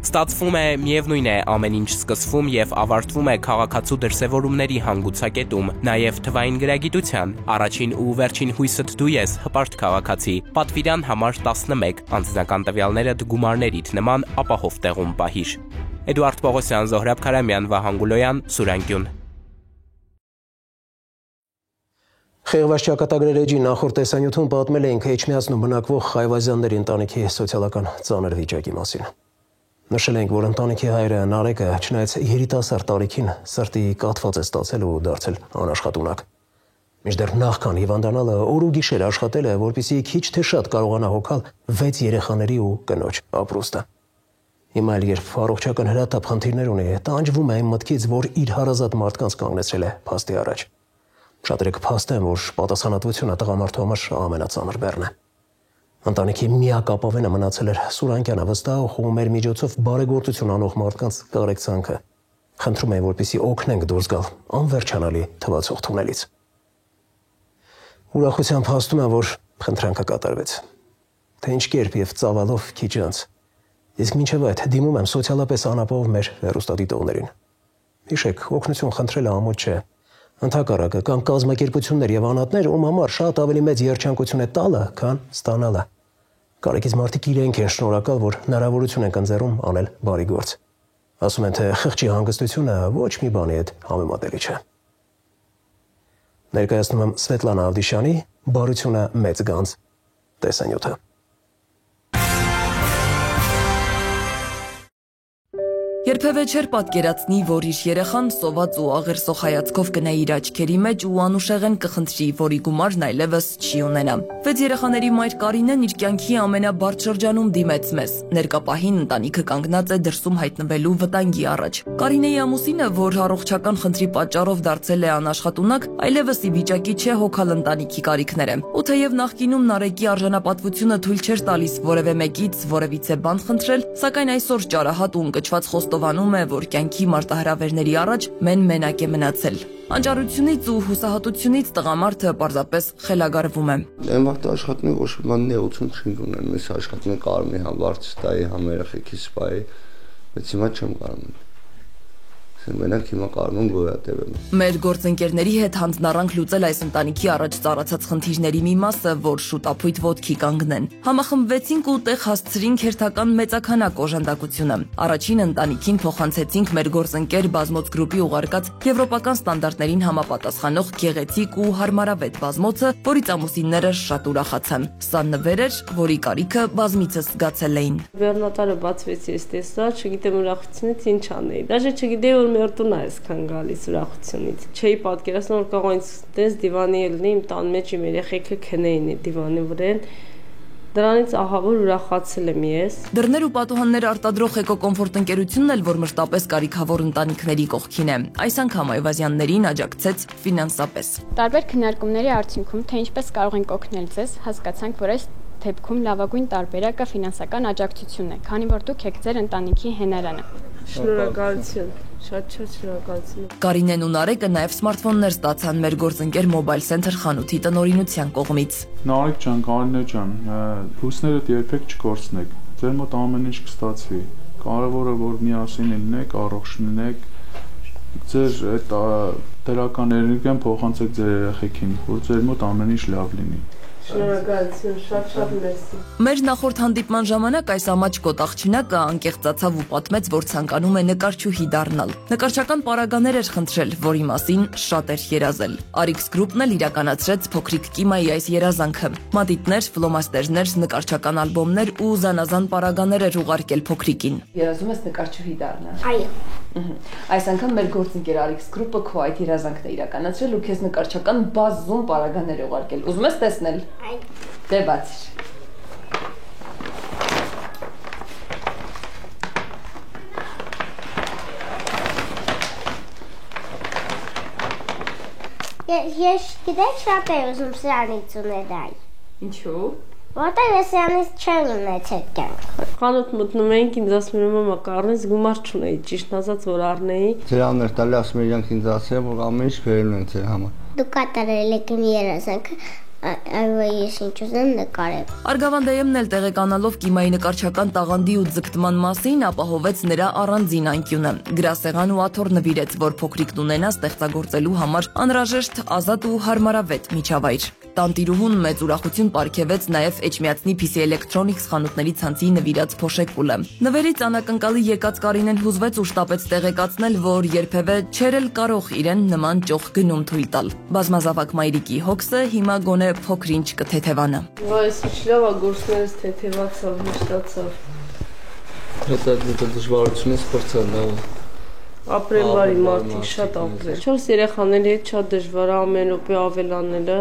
Ստացվում է, միևնույն է, ամեն ինչ սկսվում եւ ավարտվում է քաղաքացու դրսեւորումների հանգուցակետում, նաեւ թվային գրագիտության, առաջին ու վերջին հույսդ դու ես, հպարտ քաղաքացի, պատվիրան համար 11, անձնական տվյալները գումարներիդ նման ապահով տեղում պահիր։ Էդուարդ Պողոսյան, Զոհրաբ Քարամյան, Վահան Գուլոյան, Սուրանկյուն։ Խեղված ճակատագրեր էջի նախորդ տեսանյութում պատմել էինք Էջմիածնում բնակվող Խայվազյանների ընտանիքի սոցիալական ծանր վիճակի մասին։ Նշել ենք, որ ընտանիքի հայրը Նարեկը, չնայած երիտասարդ տարիքին, սրտի կաթված է ստացել ու դարձել անաշխատունակ։ Մինչդեռ նախքան հիվանդանալը օր ու գիշեր աշխատել է, որպեսզի քիչ թե շատ կարողանա հոգալ 6 երեխաների ու կնոջ ապրուստը։ Հիմա էլ երբ առողջական հրատապ խնդիրներ ունի, տանջվում է այն մտքից, որ իր հարազատ մարդկանց կանգնեցրել է փաստի առաջ։ Շատերը կփաստեն, որ պատասխանատվությունը տղամարդու համար ամենածանր բեռն է։ Ընտանիքի միակ ապավենը մնացել էր Սուրանկյանը, վստահ խոհում էր միջոցով բարեգործություն անող մարդկանց կարեկցանքը։ Խնդրում էին, որպեսզի օգնենք դուրս գալ անվերջանալի թվացող թունելից։ Ուրախությամբ հաստում եմ, որ խնդրանքը կատարվեց։ Թե ինչ կերպ եւ ծավալով քիչ անց։ Իսկ մինչև այդ դիմում եմ սոցիալապես անապահով մեր հեռուստադիտողներին։ Հիշեք, օգնություն խնդրելը ամոթ չէ։ Ընդհակառակը կան կազմակերպություններ եւ անհատներ, ում համար շատ ավելի մեծ երջանկություն է տալը, քան ստանալը։ Կարեկից մարդիկ իրենք են շնորհակալ, որ հնարավորություն են ընձեռում անել բարի գործ։ Ասում են, թե խղճի հանգստությունը ոչ մի բանի հետ համեմատելի չէ։ Ներկայացնում եմ Սվետլանա Ավդիշյանի «Բարությունը մեծ գանձ» տեսանյութը։ Երբևէ չէր պատկերացնի, որ իր երեխան սոված ու աղերսող հայացքով կնայի իր աչքերի մեջ ու անուշեղեն կխնդրի, որի գումարն այլևս չի ունենա։ 6 երեխաների մայր Կարինեն իր կյանքի ամենաբարդ շրջանում դիմեց մեզ։ Ներկապահին ընտանիքը կանգնած է դրսում հայտնվելու վտանգի առաջ։ Կարինեի ամուսինը, որ առողջական խնդրի պատճառով դարձել է անաշխատունակ, այլևս ի վիճակի չէ հոգալ ընտանիքի կարիքները։ Ու թեև նախկինում Նարեկի արժանապատվությունը թույլ չէր տալիս որևէ մեկից որևիցե բան խնդրել, սակայն այսօր ճարահատ ու ընկճված խոստովանում է, որ կյանքի մարտահրավերների առաջ մենակ է մնացել։ Անճարությունից ու հուսահատությունից տղամարդը պարզապես խելագարվում է։ Այն վաղ աշխատում է ոչ մի բան նեղություն չի ունեն, մեզ աշխատում է կարմի համարց տայի համ երեխեքիս սպայի, բայց հիմա չեմ կարում։ Մենակ հիմա կարում եմ գոյատևեմ։ Մեր գործընկերների հետ հանձնառանք լուծել այս ընտանիքի առաջ ծառացած խնդիրների մի մասը, որ շուտապույտ ոտքի կանգնեն։ Համախմբվեցինք ու տեղ հասցրինք հերթական մեծաքանակ օժանդակությունը։ Առաջին ընտանիքին փոխանցեցինք մեր գործընկեր Բազմոց գրուպի ուղարկած եվրոպական ստանդարտներին համապատասխանող գեղեցիկ ու հարմարավետ բազմոցը, որից ամուսինները շատ ուրախացան։ Սա նվեր էր, որի կարիքը բազմիցս զգացել էին։ Բեռնատարը բացվեց, ես տեսա, չգիտեմ ուրախությունից ինչ անեի։ Դաժե չգիտեի որ մեր տուն է այսքան գալիս ուրախությունից։ Չէի պատկերացնում որ կարող ինձ տես դիվանի ելնի իմ տան մեջ իմ երեխեքը քնեին դիվանի վրա։ Դրանից ահավոր ուրախացել եմ ես։ Դռներ ու պատուհաններ արտադրող էկոկոմֆորտ ընկերությունն էլ որ մշտապես կարիքավոր ընտանիքների կողքին է։ Այս անգամ Այվազյաններին աջակցեց ֆինանսապես։ Տարբեր քննարկումների արդյունքում թե ինչպես կարող ենք օգնել ձեզ, հասկացանք, որ այս դեպքում լավագույն տարբերակը ֆինանսական աջակցությունն է, քանի որ դուք եք ձեր ընտանիքի հենարանը։ Շնորհակալություն, շատ շնորհակալություն։ Կարինեն ու Նարեկը նաև սմարթֆոններ ստացան մեր գործընկեր Mobile Center խանութի տնօրինության կողմից։ Նարեկ ջան, Կարինե ջան, հույսներդ երբեք չկորցնեք։ Ձեր մոտ ամեն ինչ կստացվի։ Կարևորը որ միասին լինեք, առողջ լինեք, ձեր այդ դրական էներգիան փոխանցեք ձեր երեխեքին, որ ձեր մոտ ամեն ինչ լավ լինի։ Շնորհակալություն, շատ մերսի։ Մեր նախորդ հանդիպման ժամանակ այս ամաչ կոտաղչինակը անկեղծացավ ու պատմեց, որ ցանկանում է նկարչուհի դառնալ։ Նկարչական պարագաներ էր խնդրել, որի մասին շատ էր երազել։ Arix Group-ն էլ իրականացրեց փոքրիկ Կիմայի այս երազանքը։ Մատիտներ, ֆլոմաստերներ, նկարչական ալբոմներ ու զանազան պարագաներ էր ուղարկել փոքրիկին։ Երազում ես նկարչուհի դառնալ։ Այո։ Այս անգամ մեր գործընկեր Arix Group-ը քո այդ երազանքն է իրականացրել ու քեզ նկարչական բազում պարագաներ ուղարկել։ Ուզում ես տեսնել։ Այո։ Դե բացիր։ Ես գիտեք շատ եմ ուզում սրանից ունենալ։ Ինչու՞։ Որտեղ ես սրանից չեմ ունեցել կյանքում։ Խանութ մտնում էինք, ինձ ասում էր մամա կառնես գումար չունեի, ճիշտ ասած որ առնեի։ Դրաններ տալի ասում էր իրանք ինձ ասել որ ամեն ինչ վերելուն են ձեր համար։ Դու կատարել եք իմ երազանքը, այո ես ինչ ուզեմ նկարել։ Արգավանդեյեմն էլ տեղեկանալով Կիմայի նկարչական տաղանդի ու ձգտման մասին ապահովեց նրա առանձին անկյունը։ Գրասեղան ու աթոռ նվիրեց, որ փոքրիկն ունենա ստեղծագործելու համար անհրաժեշտ ազատ ու հարմարավետ միջավայր։ Տանտիրուհուն մեծ ուրախություն պարգևեց նաև Էջմիածնի PC Electronics խանութների ցանցի նվիրած փոշեկուլը։ Նվերից անակնկալի եկած Կարինեն հուզվեց ու շտապեց տեղեկացնել, որ երբևէ չէր էլ կարող իրեն նման ճոխ գնում թույլ տալ։ Բազմազավակ մայրիկի հոգսը հիմա գոնե փոքրինչ կթեթևանա։ Այս ինչ լավ է գործներս թեթևացավ, մշտացավ։ Հետո դժվարությունից փորձանալ։ Ապրեն բարի մարդիկ շատ ապրեն։ 4 երեխաների հետ շատ դժվար է ամեն րոպե ավելանելը։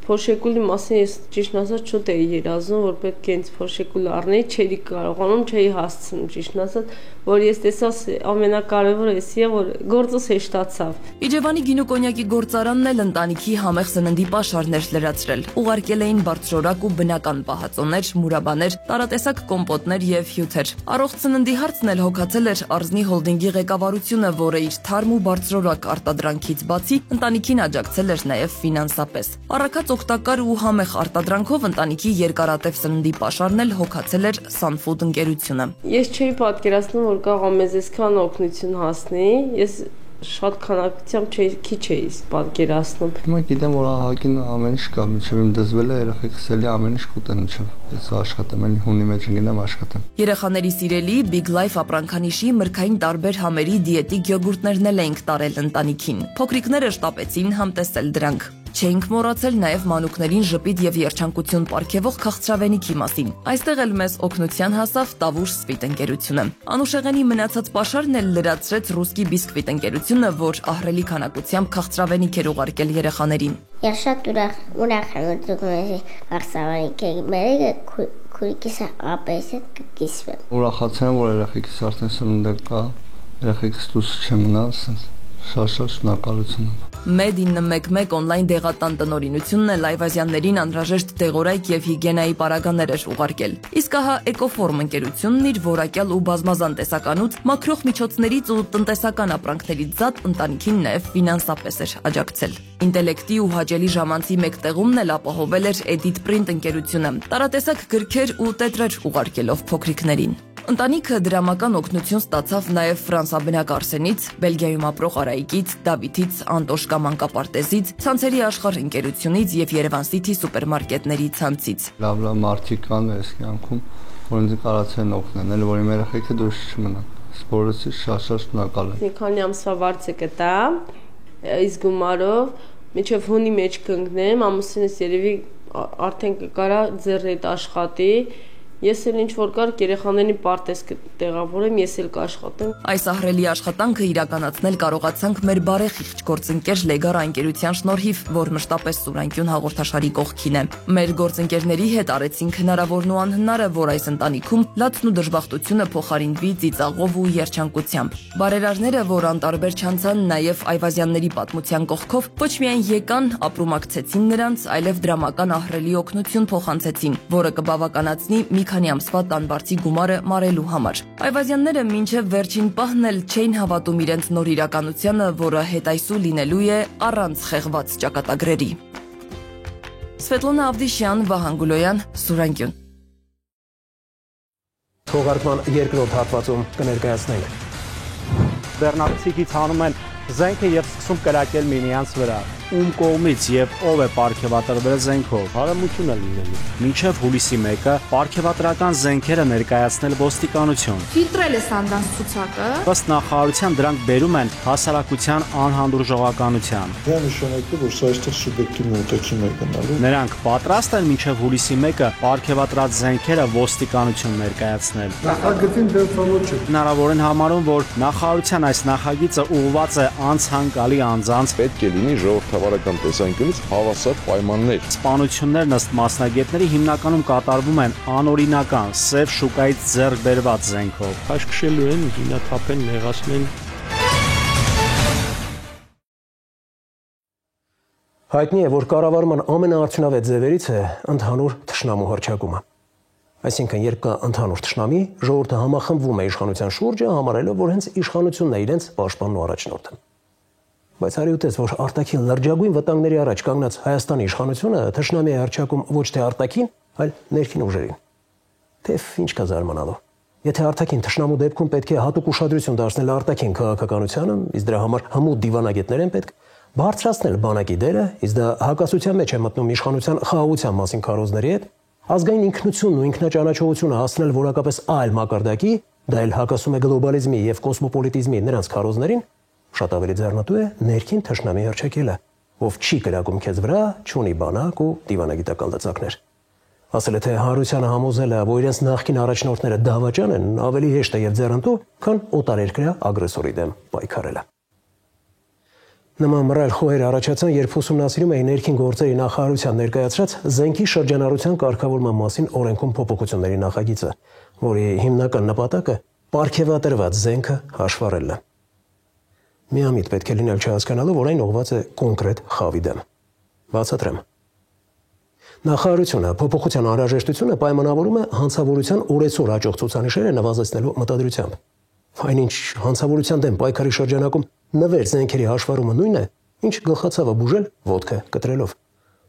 Փոշեկուլի մասին ես ճիշտ ասած շուտ էի երազում, որ պետք է ինձ փոշեկուլ առնեի, չէի կարողանում, չէի հասցնում, ճիշտ ասած, որ ես տեսա ամենակարևորը էս է, որ գործս հեշտացավ։ Իջևանի գինու կոնյակի գործարանն էլ ընտանիքի համեղ սննդի պաշարներ լրացրել։ Ուղարկել էին բարձրորակ ու բնական պահածոներ, մուրաբաներ, տարատեսակ կոմպոտներ եւ հյութեր։ Առողջ սննդի հարցն էլ հոգացել էր Արզնի հոլդինգի ղեկավարությունը, որը իր թարմ ու բարձրորակ արտադրանքից բացի ընտանիքին աջակցել էր նաեւ ֆինանսապես։ Առաքած օգտակար ու համեղ արտադրանքով ընտանիքի երկարատև սննդի պաշարն էլ հոգացել էր Sunfood ընկերությունը։ Ես չէի պատկերացնում, որ կարող եմ մեզ այսքան օգնություն հասնի։ Ես շատ քանակությամբ քիչ էի պատկերացնում։ Հիմա գիտեմ, որ ահագին ամեն ինչ կա, մինչև իմ դզվել է երեխեքս էլի ամեն ինչ կուտեն ինչով։ Ես աշխատեմ, էլի հունի մեջ գնամ աշխատեմ։ Երեխաների սիրելի Big Life ապրանքանիշի մրգային տարբեր համերի դիետիկ յոգուրտներն էլ էինք տարել ընտանիքին։ Փոքրիկները շտապեցին համտեսել դրանք։ Չէինք մոռացել նաև մանուկներին ժպիտ եւ երջանկություն պարգևող քաղցրավենիքի մասին։ Այստեղ էլ մեզ օգնության հասավ Տավուշ Սվիտ ընկերությունը։ Անուշեղենի մնացած պաշարն էլ լրացրեց Ռուսկի բիսկվիտ ընկերությունը, որ ահռելի քանակությամբ քաղցրավենիք էր ուղարկել երեխաներին։ Ես շատ ուրախ եմ, որ դուք մեզ քաղցրավենիք եք բերել, քույրիկիս ապես հետ կկիսվեմ։ Ուրախացել եմ, որ երեխեքիս արդեն սնունդ կա, երեխեքս դուրս չմնան, շատ շնորհակալություն։ Made in 11 on-line դեղատան տնօրինությունն էլ Այվազյաններին անհրաժեշտ դեղորայք եւ հիգիենայի պարագաներ էր ուղարկել։ Իսկ ահա Էկոֆորմ ընկերությունն իր որակյալ ու բազմազան տեսականուց մաքրող միջոցներից ու տնտեսական ապրանքներից զատ ընտանիքին նաեւ ֆինանսապես էր աջակցել։ Ինտելեկտի ու հաճելի ժամանցի մեկտեղումն էլ ապահովել էր Edit Print ընկերությունը, տարատեսակ գրքեր ու տետրեր ուղարկելով փոքրիկներին։ Ընտանիքը դրամական օգնություն ստացավ նաև ֆրանսաբնակ Արսենից, Բելգիայում ապրող Արայիկից, Դավիթից, Անտոշկա մանկապարտեզից, ցանցերի աշխարհ ընկերությունից եւ Երևան City սուպերմարկետների ցանցից։ Լավ մարդիկ կան այս կյանքում, որ ինձ կարացեն օգնել, որ իմ երեխեքը դուրս չմնան։ Սպորտի շատ շնորհակալ եմ։ Մի քանի ամսվա վարձը կտա, իսկ գումարով մինչև հունի մեջ կընկնեմ, ամուսինս երևի արդեն կկարա ձեռ հետ աշխատի։ Ես էլ ինչ որ կար երեխաներին պարտեզ կտեղավորեմ, ես էլ կաշխատեմ։ Այս ահռելի աշխատանքը իրականացնել կարողացանք մեր բարեխիղճ գործընկեր Լեգարա ընկերության շնորհիվ, որ մշտապես Սուրանկյուն հաղորդաշարի կողքին է։ Մեր գործընկերների հետ արեցինք հնարավորն ու անհնարը, որ այս ընտանիքում լացն ու դժբախտությունը փոխարինվի ծիծաղով ու երջանկությամբ։ Բարերարները, որ անտարբեր չանցան նաև Այվազյանների պատմության կողքով, ոչ միայն եկան, ապրումակցեցին նրանց, այլև դրամական ահռելի օգնություն փոխանցեցին, որը կբավականացնի մի քանի ամսվա տանբարձի գումարը մարելու համար։ Այվազյանները մինչև վերջին պահն էլ չէին հավատում իրենց նոր իրականությանը, որը հետայսու լինելու է առանց խեղված ճակատագրերի։ Սվետլանա Ավդիշյան, Վահան Գուլոյան, Սուրանկյուն։ Թողարկման երկրորդ հատվածում կներկայացնենք։ Բեռնարկցիկից հանում են զենքը եւ սկսում կրակել միմյանց վրա։ Ում կողմից եւ ով է պարգևատրվել զենքով, հարամություն է լինելու։ Մինչև հուլիսի 1-ը պարգևատրական զենքերը ներկայացնել ոստիկանություն։ Ֆիլտրել է Սանդանց ցուցակը։ Ըստ նախարարության դրանք բերում են հասարակության անհանդուրժողականության։ Դա նշանակում է, որ սա այստեղ սուբյեկտիվ մոտեցում է գնալու։ Նրանք պատրաստ են մինչև հուլիսի 1-ը պարգևատրած զենքերը ոստիկանություն ներկայացնել։ Նախագծին դերձավոր չէ։ Հնարավոր են համարում, որ նախարարության այս նախագիծը ուղղված է անցանկալի անձանց պետք է լինի ժողովրդավարական տեսանկյունից հավասար պայմաններ։ Սպանություններն ըստ մասնագետների հիմնականում կատարվում են անօրինական, սև շուկայից ձեռք բերված զենքով։ Քաշքշելու են, զինաթափեն, նեղացնեն։ Հայտնի է, որ կառավարման ամենաարդյունավետ ձևերից է ընդհանուր թշնամու հռչակումը։ Այսինքն, երբ կա ընդհանուր թշնամի, ժողովուրդը համախմբվում է իշխանության շուրջը, համարելով, որ հենց իշխանությունն է իրենց պաշտպանն ու առաջնորդը։ Բայց հարյուտես, որ արտաքին լրջագույն վտանգների առաջ կանգնած Հայաստանի իշխանությունը թշնամի է հռչակում ոչ թե արտաքին, այլ ներքին ուժերին։ Թեև ինչ կա զարմանալու։ Եթե արտաքին թշնամու դեպքում պետք է հատուկ ուշադրություն դարձնել արտաքին քաղաքականությանը, իսկ դրա համար հմուտ դիվանագետներ են պետք, բարձրացնել բանակի դերը, իսկ դա հակասության մեջ է մտնում իշխանության խաղաղության մասին քարոզների հետ, ազգային ինքնությունն ու ինքնաճանաչողությունը հասնել որակապես այլ մակարդակի, դա էլ հակասում է գլոբալիզմի եւ կոսմոպոլիտիզմի նրանց քարոզներին, շատ ավելի ձեռնատու է ներքին թշնամի հռչակելը, ով չի կրակում քեզ վրա, չունի բանակ ու դիվանագիտական լծակներ։ Ասել է, թե հանրությանը համոզելը, որ իրենց նախկին առաջնորդները դավաճան են, ավելի հեշտ է եւ ձեռնտու, քան օտարերկրյա ագրեսորի դեմ պայքարելը։ Նման մռայլ խոհեր առաջացան, երբ ուսումնասիրում էին ներքին գործերի նախարարության ներկայացրած զենքի շրջանառության կարգավորման մասին օրենքում փոփոխությունների նախագիծը, որի հիմնական նպատակը պարգևատրված զենքը հաշվառելն է։ Միամիտ պետք է լինել չհասկանալով, որ այն ուղղված է կոնկրետ խավի դեմ։ Բացատրեմ։ Նախարարությունը փոփոխության անհրաժեշտությունը պայմանավորում է հանցավորության օրեցօր աճող ցուցանիշերը նվազեցնելու մտադրությամբ։ Այնինչ հանցավորության դեմ պայքարի շրջանակում նվեր զենքերի հաշվառումը նույնն է, ինչ գլխացավը բուժել ոտքը կտրելով։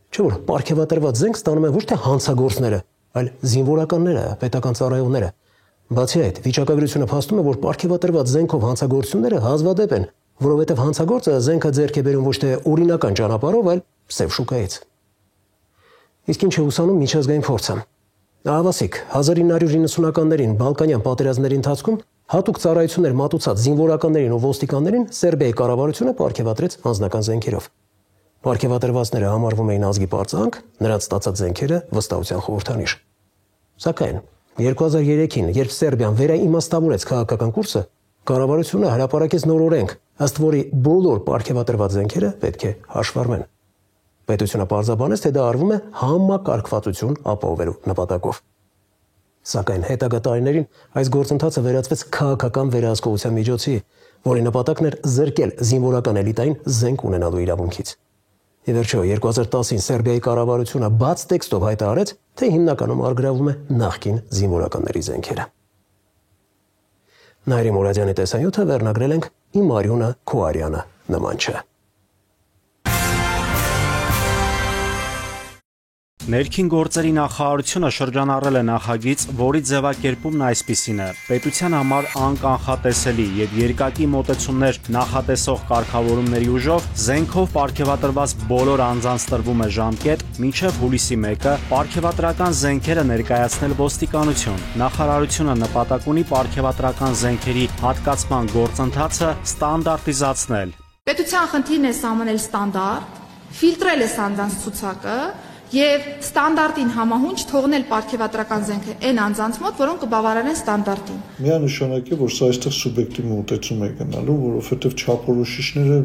Չէ՞ որ պարգևատրված զենք ստանում են ոչ թե հանցագործները, այլ զինվորականները, պետական ծառայողները։ Բացի այդ, վիճակագրությունը փաստում է, որ պարգևատրված զենքով հանցագործությունները հազվադեպ են, որովհետև հանցագործը զենքը ձեռք է բերում ոչ թե օրինական ճանապարհով, այլ սև շուկայից։ Իսկ ինչ է ուսանում միջազգային փորձը։ Ահավասիկ 1990-ականներին Բալկանյան պատերազմների ընթացքում հատուկ ծառայություններ մատուցած զինվորականներին ու ոստիկաններին Սերբիայի կառավարությունը պարգևատրեց անձնական զենքերով։ Պարգևատրվածները համարվում էին ազգի պարծանք, նրանց ստացած զենքերը վստահության խորհրդանիշ։ Սակայն 2003-ին, երբ Սերբիան վերաիմաստավորեց քաղաքական կուրսը, կառավարությունը հրապարակեց նոր օրենք, ըստ որի բոլոր պարգևատրված զենքերը պետք է հաշվառվեն։ Պետությունը պարզաբանեց, թե դա արվում է համակարգվածություն ապահովելու նպատակով։ Սակայն հետագա տարիներին այս գործընթացը վերածվեց քաղաքական վերահսկողության միջոցի, որի նպատակն էր զրկել զինվորական էլիտային զենք ունենալու իրավունքից։ Ի վերջո 2010-ին Սերբիայի կառավարությունը բաց տեքստով հայտարարեց, թե հիմնականում առգրավում է նախկին զինվորականների զենքերը։ Նայիրի Մուրադյանի տեսանյութը վերնագրել ենք «Իմ արյունը, քո արյանը» նման չէ։ Ներքին գործերի նախարարությունը շրջանառել է նախագիծ, որի ձևակերպումն այսպիսին է. պետության համար անկանխատեսելի եւ երկակի մոտեցումներ նախատեսող կարգավորումների ուժով զենքով պարգևատրված բոլոր անձանց տրվում է ժամկետ մինչև հուլիսի 1-ը պարգևատրական զենքերը ներկայացնել ոստիկանություն։ Նախարարությունը նպատակ ունի պարգևատրական զենքերի հատկացման գործընթացը ստանդարտիզացնել։ Պետության խնդիրն է սահմանել ստանդարտ, ֆիլտրել է սանդանց ցուցակը եւ ստանդարտին համահունչ թողնել պարգևատրական զենքը այն անձանց մոտ, որոնք կբավարանեն ստանդարտին։ Միանշանակ է, որ սա այստեղ սուբյեկտիվ մոտեցում է գնալու, որովհետեւ չափորոշիչները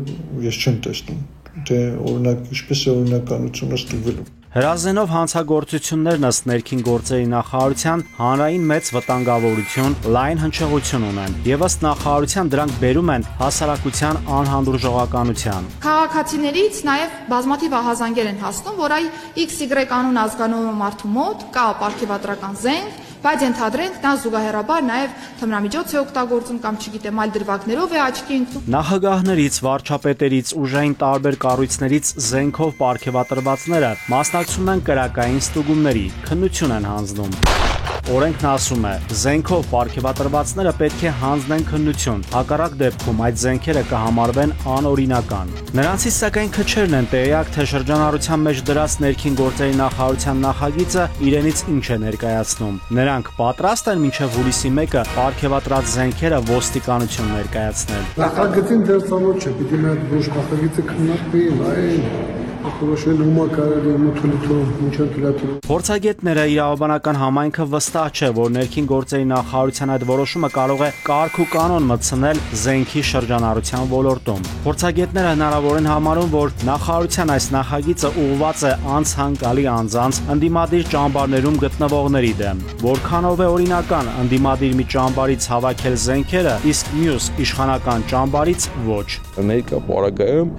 ես չեմ տեսնում, թե օրինակ ինչպես է օրինականությունը ստուգվելու։ Հրազենով հանցագործություններն ըստ ներքին գործերի նախարարության հանրային մեծ վտանգավորություն, լայն հնչեղություն ունեն եւ ըստ նախարարության դրանք բերում են հասարակության անհանդուրժողականության։ Քաղաքացիներից նաեւ բազմաթիվ ահազանգեր են հասնում, որ այ XY անուն ազգանունու մարդու մոտ կա պարգևատրական զենք, բայց ենթադրենք նա զուգահեռաբար նաև թմրամիջոց է օգտագործում կամ չգիտեմ այլ դրվագներով է աչքի ընկնում։ Նախագահներից, վարչապետերից, ուժային տարբեր կառույցներից զենքով պարգևատրվածները մասնակցում են կրակային ստուգումների, քննություն են հանձնում։ Օրենքն ասում է, զենքով պարգևատրվածները պետք է հանձնեն քննություն, հակառակ դեպքում այդ զենքերը կհամարվեն անօրինական։ Նրանցից սակայն քչերն են տեղյակ, թե շրջանառության մեջ դրած ներքին գործերի նախարարության նախագիծը իրենից ինչ է ներկայացնում։ Նրանք պատրաստ են մինչև հուլիսի 1-ը պարգևատրած զենքերը ոստիկանություն ներկայացնել։ Նախագծին դեռ ծանոթ չէ, պիտի նա ոչ նախագիծը քննարկվի, այլ որոշել ում կարելի է մոթոլիթում ինչ են թույլատրում։ Փորձագետները իրավաբանական համայնքը վստահ չէ, որ ներքին գործերի նախարարության այդ որոշումը կարող է կարգ ու կանոն մտցնել զենքի շրջանառության ոլորտում։ Փորձագետները հնարավոր են համարում, որ նախարարության այս նախագիծը ուղղված է անցանկալի անձանց ընդդիմադիր ճամբարներում գտնվողների դեմ, որքանով է օրինական ընդդիմադիր մի ճամբարից հավաքել զենքերը, իսկ մյուս իշխանական ճամբարից ոչ։ Ներկա պարագայում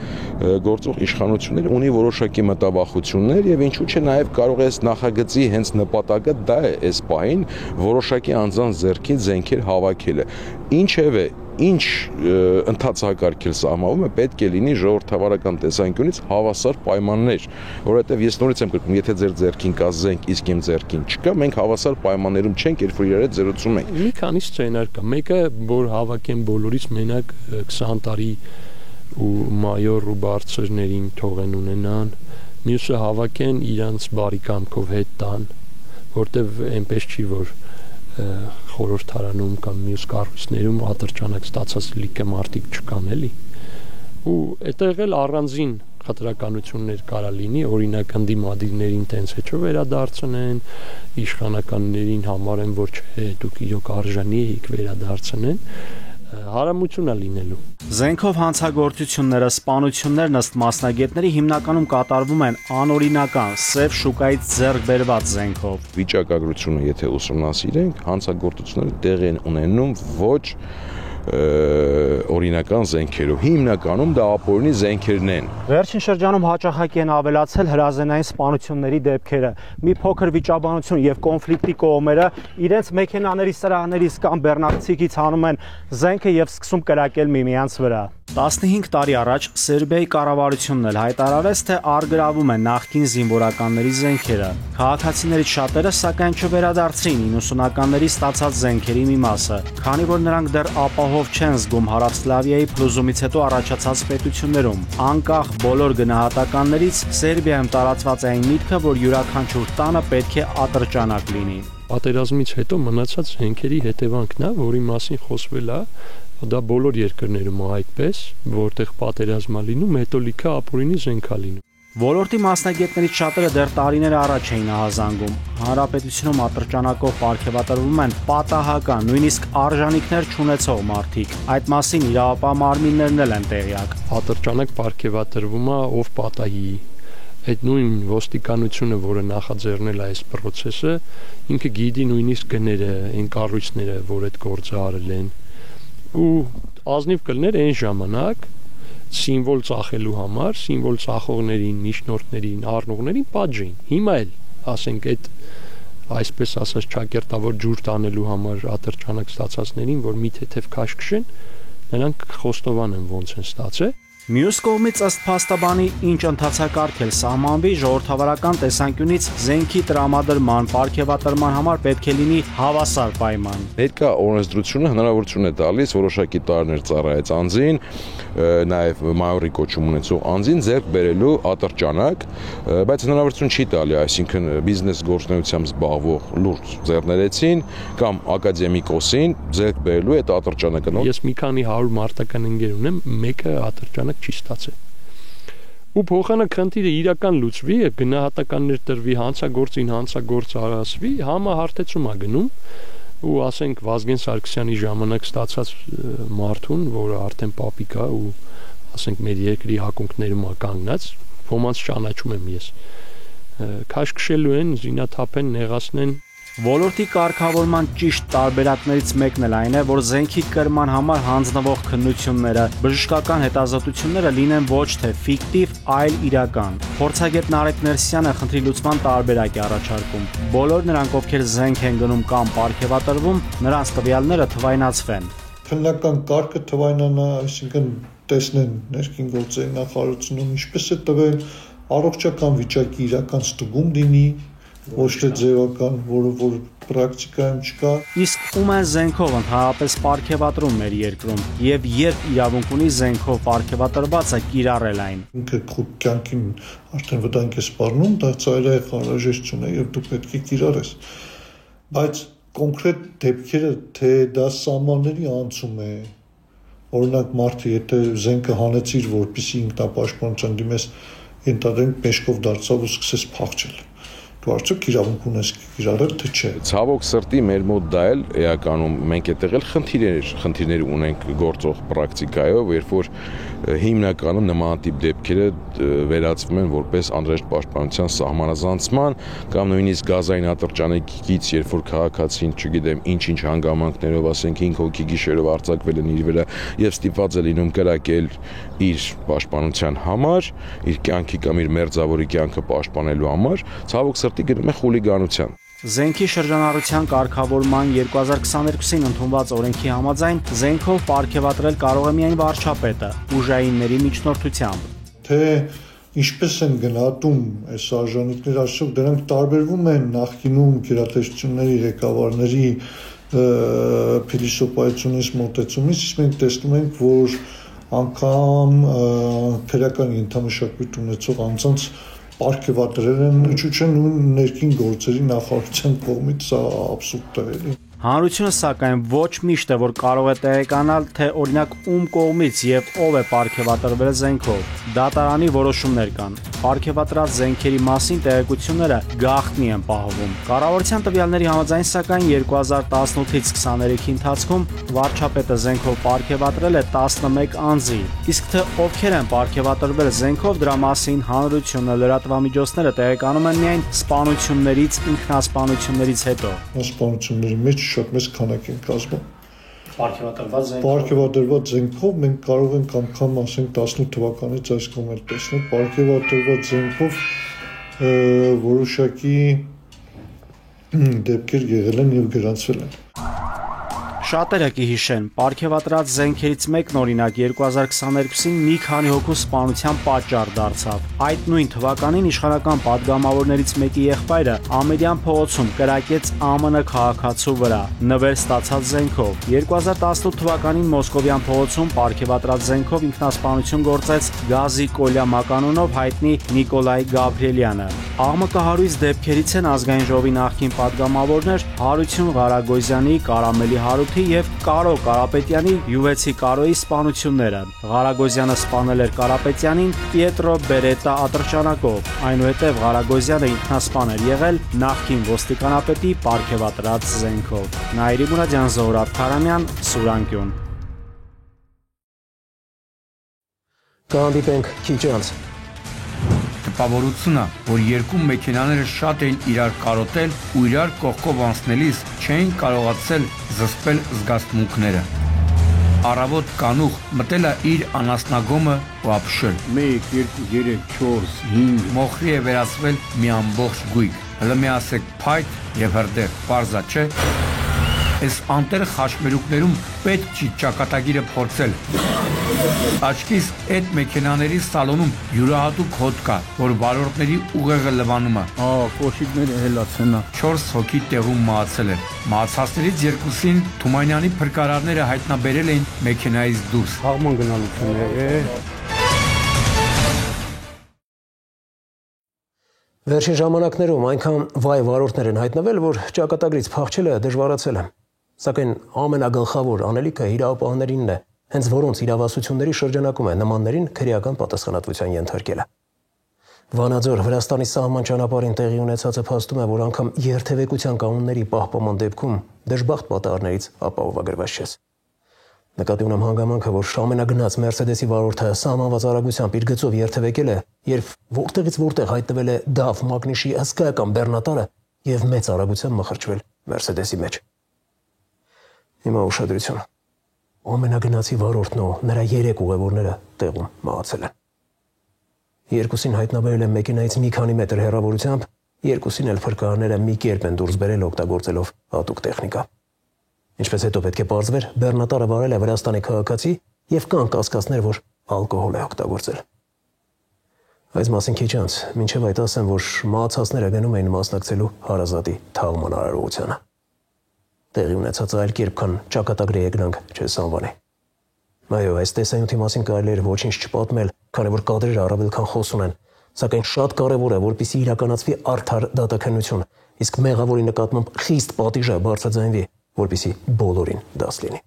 գործող իշխանությունները ունի որոշակի մտավախություններ եւ ինչու՞ չէ նաեւ կարող է նախագծի հենց նպատակը դա է այս պահին որոշակի անձանց ձեռքին զենքեր հավաքելը։ Ինչևէ ինչ ընթացակարգել սահմանվում է պետք է լինի ժողովրդավարական տեսանկյունից հավասար պայմաններ, որովհետև ես նորից եմ կրկնում, եթե ձեր ձեռքին կա զենք, իսկ իմ ձեռքին չկա, մենք հավասար պայմաններում չենք, երբ որ իրար հետ զրուցում ենք։ Մի քանի սցենար կա։ Մեկը, որ հավաքեն բոլորից մենակ 20 տարի ու մայոր ու բարձրներին թողեն ունենան, մյուսը հավաքեն իրանց բարի կամքով հետ տան, որտեվ այնպես չի, որ խորհրդարանում կամ մյուս կառույցներում ատրճանակ ստացած լիքը մարդիկ չկան էլի։ Ու այդտեղ էլ առանձին խտրականություններ կարա լինի, օրինակ ընդդիմադիրներին տենց հետո վերադարձնեն, իշխանականներին համարեն, որ չէ, դուք իրոք արժանի եք վերադարձնեն, հարամություն է լինելու։ Զենքով հանցագործությունները, սպանություններն ըստ մասնագետների հիմնականում կատարվում են անօրինական, սև շուկայից ձեռք բերված զենքով։ Վիճակագրությունը, եթե ուսումնասիրենք, հանցագործությունները տեղի են ունենում ոչ օրինական զենքերով, հիմնականում դա ապօրինի զենքերն են։ Վերջին շրջանում հաճախակի են ավելացել հրազենային սպանությունների դեպքերը։ Մի փոքր վիճաբանություն եւ կոնֆլիկտի կողմերը իրենց մեքենաների սրահներից կամ բեռնարկցիկից հանում են զենքը եւ սկսում կրակել միմյանց վրա։ 15 տարի առաջ Սերբիայի կառավարությունն էլ հայտարարեց, թե արգրավում են նախկին զինվորականների զենքերը։ Քաղաքացիներից շատերը սակայն չվերադարձրին 90-ականների ստացած զենքերի մի մասը, քանի որ նրանք դեռ ապահով չեն զգում Հարավսլավիայի փլուզումից հետո առաջացած պետություններում։ Անկախ բոլոր գնահատականներից Սերբիայում տարածված է այն միտքը, որ յուրաքանչյուր տանը պետք է ատրճանակ լինի։ Պատերազմից հետո մնացած զենքերի հետևանքն է, որի մասին խոսվել է, դա բոլոր երկրներում է այդպես, որտեղ պատերազմ է լինում, հետո լիքը ապօրինի զենք է լինում։ Ոլորտի մասնագետներից շատերը դեռ տարիներ առաջ էին ահազանգում։ Հանրապետությունում ատրճանակով պարգևատրվում են պատահական, նույնիսկ արժանինքներ չունեցող մարդիկ։ Այդ մասին իրավապահ մարմիններն էլ են տեղյակ։ Ատրճանակ պարգևատրվում է ով պատահի։ Այդ նույն ոստիկանությունը, որը նախաձեռնել է այս process-ը, ինքը գիտի նույնիսկ գները, այն կառույցները, որ այդ գործը արել են։ Ու ազնիվ կլներ այն ժամանակ սիմվոլ ծախելու համար, սիմվոլ ծախողներին, միջնորդներին, առնողներին պատժին։ Հիմա էլ, ասենք, այդ այսպես ասած ճակերտավոր ջուր տանելու համար ատրճանակ ստացածներին, որ մի թեթև քաշ քշեն, նրանք խոստովան են ոնց են ստացել։ Մյուս կողմից ըստ փաստաբանի ինչ ընթացակարգ էլ սահմանվի ժողովրդավարական տեսանկյունից զենքի տրամադրման, պարգևատրման համար պետք է լինի հավասար պայման։ Ներկա օրենսդրությունը հնարավորություն է տալիս որոշակի տարիներ ծառայած անձին, նաև մայորի կոչում ունեցող անձին ձեռք բերելու ատրճանակ, բայց հնարավորություն չի տալի, այսինքն բիզնես գործունեությամբ զբաղվող լուրջ ձեռներեցին կամ ակադեմիկոսին ձեռք բերելու այդ ատրճանակը։ Ես մի քանի 100 մարտական ընկեր ունեմ, մեկը ատրճանակ չի ստացել։ Ու փոխանակ խնդիրը իրական լուծվի, գնահատականներ տրվի, հանցագործին հանցագործ արասվի, համահարթեցում է գնում, ու ասենք Վազգեն Սարգսյանի ժամանակ ստացած մարդուն, որը արդեն պապիկ է ու ասենք մեր երկրի հակունքներում է կանգնած, ոմանց ճանաչում եմ ես։ Քաշքշելու են, զինաթափեն, նեղացնեն։ Ոլորտի կարգավորման ճիշտ տարբերակներից մեկն էլ այն է, որ զենքի կրման համար հանձնվող քննությունները, բժշկական հետազոտությունները լինեն ոչ թե ֆիկտիվ, այլ իրական։ Փորձագետ Նարեկ Ներսյանը խնդրի լուծման տարբերակ է առաջարկում։ Բոլոր նրանք, ովքեր զենք են գնում կամ պարգևատրվում, նրանց տվյալները թվայնացվեն։ Քննական կարգը թվայնանա, այսինքն տեսնեն ներքին գործերի նախարարությունում ինչպես է տվել, առողջական վիճակի իրական ստուգում լինի, ոչ թե ձևական, որ պրակտիկայում չկա։ Իսկ ում են զենքով ընդհանրապես պարգևատրում մեր երկրում եւ երբ իրավունք ունի զենքով պարգևատրվածը կիրառել այն։ Ինքը քո կյանքին արդեն վտանգ է սպառնում, դա ծայրահեղ անհրաժեշտություն է եւ դու պետք է կիրառես։ Բայց կոնկրետ դեպքերը, թե դա սահմանների անցում է, օրինակ մարդը եթե զենքը հանեցիր, որպեսզի ինքնապաշտպանության դիմես, ենթադրենք մեջքով դարձավ ու սկսեց փախչել։ Արդյոք իրավունք ունես կիրառել, թե չէ։ Ցավոք սրտի մեր մոտ դա էլ էականում մենք այդտեղ էլ խնդիրներ ունենք գործող պրակտիկայով, երբ որ հիմնականում նմանատիպ դեպքերը վերածվում են որպես անհրաժեշտ պաշտպանության սահմանազանցման կամ նույնիսկ գազային ատրճանակից, երբ որ քաղաքացին, չգիտեմ, ինչ-ինչ հանգամանքներով, ասենք 5 հոգի գիշերով արձակվել են իր վրա եւ ստիպված է լինում կրակել իր պաշտպանության համար, իր կյանքի կամ իր մերձավորի կյանքը պաշտպանելու համար, ցավոք սրտի գնում է խուլիգանության։ Զենքի շրջանառության կարգավորման 2022-ին ընդունված օրենքի համաձայն զենքով պարգևատրել կարող է միայն վարչապետը ուժայինների միջնորդությամբ։ Թե ինչպես են գնահատում այս արժանինքները, ասում դրանք տարբերվում են նախկինում գերատեսչությունների ղեկավարների փիլիսոփայությունից մոտեցումից, իսկ մենք տեսնում ենք, որ անգամ քրեական ենթամշակույթ ունեցող անձանց պարգևատրել են, ինչու՞ չէ նույն ներքին գործերի նախարարության կողմից սա աբսուրդ է։ Հանրությունը սակայն ոչ միշտ է որ կարող է տեղեկանալ, թե օրինակ ում կողմից եւ ով է պարգևատրվել զենքով։ Դատարանի որոշումներ կան։ Պարգևատրած զենքերի մասին տեղեկությունները գաղտնի են պահվում։ Կառավարության տվյալների համաձայն սակայն 2018-ից 23-ի ընթացքում վարչապետը զենքով պարգևատրել է 11 անձի։ Իսկ թե ովքեր են պարգևատրվել զենքով, դրա մասին հանրությունը, լրատվամիջոցները տեղեկանում են միայն սպանություններից, ինքնասպանություններից հետո։ Սպանությունների մեջ շատ մեծ քանակ են կազմում։ Պարգևատրված զենքով մենք կարող ենք անգամ ասենք 18 թվականից այս կողմել տեսնել պարգևատրված զենքով որոշակի դեպքեր եղել են եւ գրանցվել են։ Շատերը կհիշեն, պարգևատրած զենքերից մեկն օրինակ 2022-ին մի քանի հոգու սպանության պատճառ դարձավ։ Այդ նույն թվականին իշխանական падգամավորներից մեկի եղբայրը Ամերյան փողոցում կրակեց ԱՄՆ քաղաքացու վրա նվեր ստացած զենքով։ 2018 թվականին Մոսկովյան փողոցում պարգևատրած զենքով ինքնասպանություն գործեց Գազի Կոլյա մականունով հայտնի Նիկոլայ Գաբրիելյանը։ աղմկահարույց դեպքերից են ազգային ժողովի նախկին падգամավորներ Հարություն Ղարագոզյանի, Կարամելի Հարութի եւ Կարո Կարապետյանի յուվեցի Կարոյի սպանությունները։ Ղարագոզյանը սպանել էր Կարապետյանին Պիետրո Բերետա ատրճանակով, այնուհետև Ղարագոզյանը ինքնասպան էր եղել նախկին ոստիկանապետի պարգևատրած զենքով։ Նաիրի Մուրադյան, Զոհրաբ Քարամյան, Սուրանկյուն։ Կհանդիպենք քիչ անց։ Տպավորությունը, որ երկու մեքենաները շատ էին իրար կարոտել ու իրար կողքով անցնելիս չէին կարողացել զսպել զգացմունքները։ Առավոտ կանուխ մտել է իր անասնագոմը ու ապշել։ 1, 2, 3, 4, 5 մոխրի է վերածվել մի ամբողջ գույք։ Հələ մի ասեք փայտ եւ հրդեհ, պարզա չէ։ Այս անտեր խաչմերուկներում պետք չի ճակատագիրը փորձել։ Աչքիս այդ մեքենաների սալոնում յուրահատուկ հոտ կա, որ վարորդների ուղեղը լվանում է։ Կոշիկները հելացնա։ 4 հոգի տեղում մահացել են։ Մահացածներից երկուսին Թումանյանի փրկարարները հայտնաբերել էին մեքենայից դուրս։ Հաղման գնալություն է։ Վերջին ժամանակներում այնքան վայ վարորդներ են հայտնվել, որ ճակատագրից փախչելը դժվարացել է։ Սակայն ամենագլխավոր անելիքը իրավապահներինն է, հենց որոնց իրավասությունների շրջանակում է նմաններին քրեական պատասխանատվության ենթարկելը։ Վանաձոր Վրաստանի սահման ճանապարհին տեղի ունեցածը փաստում է, որ անգամ երթևեկության կանոնների պահպանման դեպքում դժբախտ պատահարներից ապահովագրված չես։ Նկատի ունեմ հանգամանքը, որ ամենագնաց Մերսեդեսի վարորդը սահմանված արագությամբ իր գծով երթևեկել է, երբ որտեղից որտեղ հայտնվել է DAF մագնիշի հսկայական բեռնատարը եւ մեծ արագությամբ մխրճվել Մերսեդեսի մեջ։ Հիմա ուշադրություն։ Ամենագնացի վարորդն ու նրա 3 ուղևորները տեղում մահացել են։ Երկուսին հայտնաբերել են մեքենայից մի քանի մետր հեռավորությամբ, երկուսին էլ փրկարարները մի կերպ են դուրս բերել օգտագործելով հատուկ տեխնիկա։ Ինչպես հետո պետք է պարզվեր, բեռնատարը վարել է Վրաստանի քաղաքացի եւ կան կասկածներ, որ ալկոհոլ է օգտագործել։ Այս մասին քիչ անց, մինչև այդ ասեմ, որ մահացածները գնում էին մասնակցելու հարազատի թաղման արարողությանը։ Տեղի ունեցածը այլ կերպ քան ճակատագրի եկնանք չես անվանի։ Այո, այս տեսանյութի մասին կարելի էր ոչինչ չպատմել, քանի որ կադրերը առավել քան խոսուն են, սակայն շատ կարևոր է, որպեսզի իրականացվի արդար դատաքննություն, իսկ մեղավորի նկատմամբ խիստ պատիժը բարձրաձայնվի, որպեսզի բոլորին դաս լինի։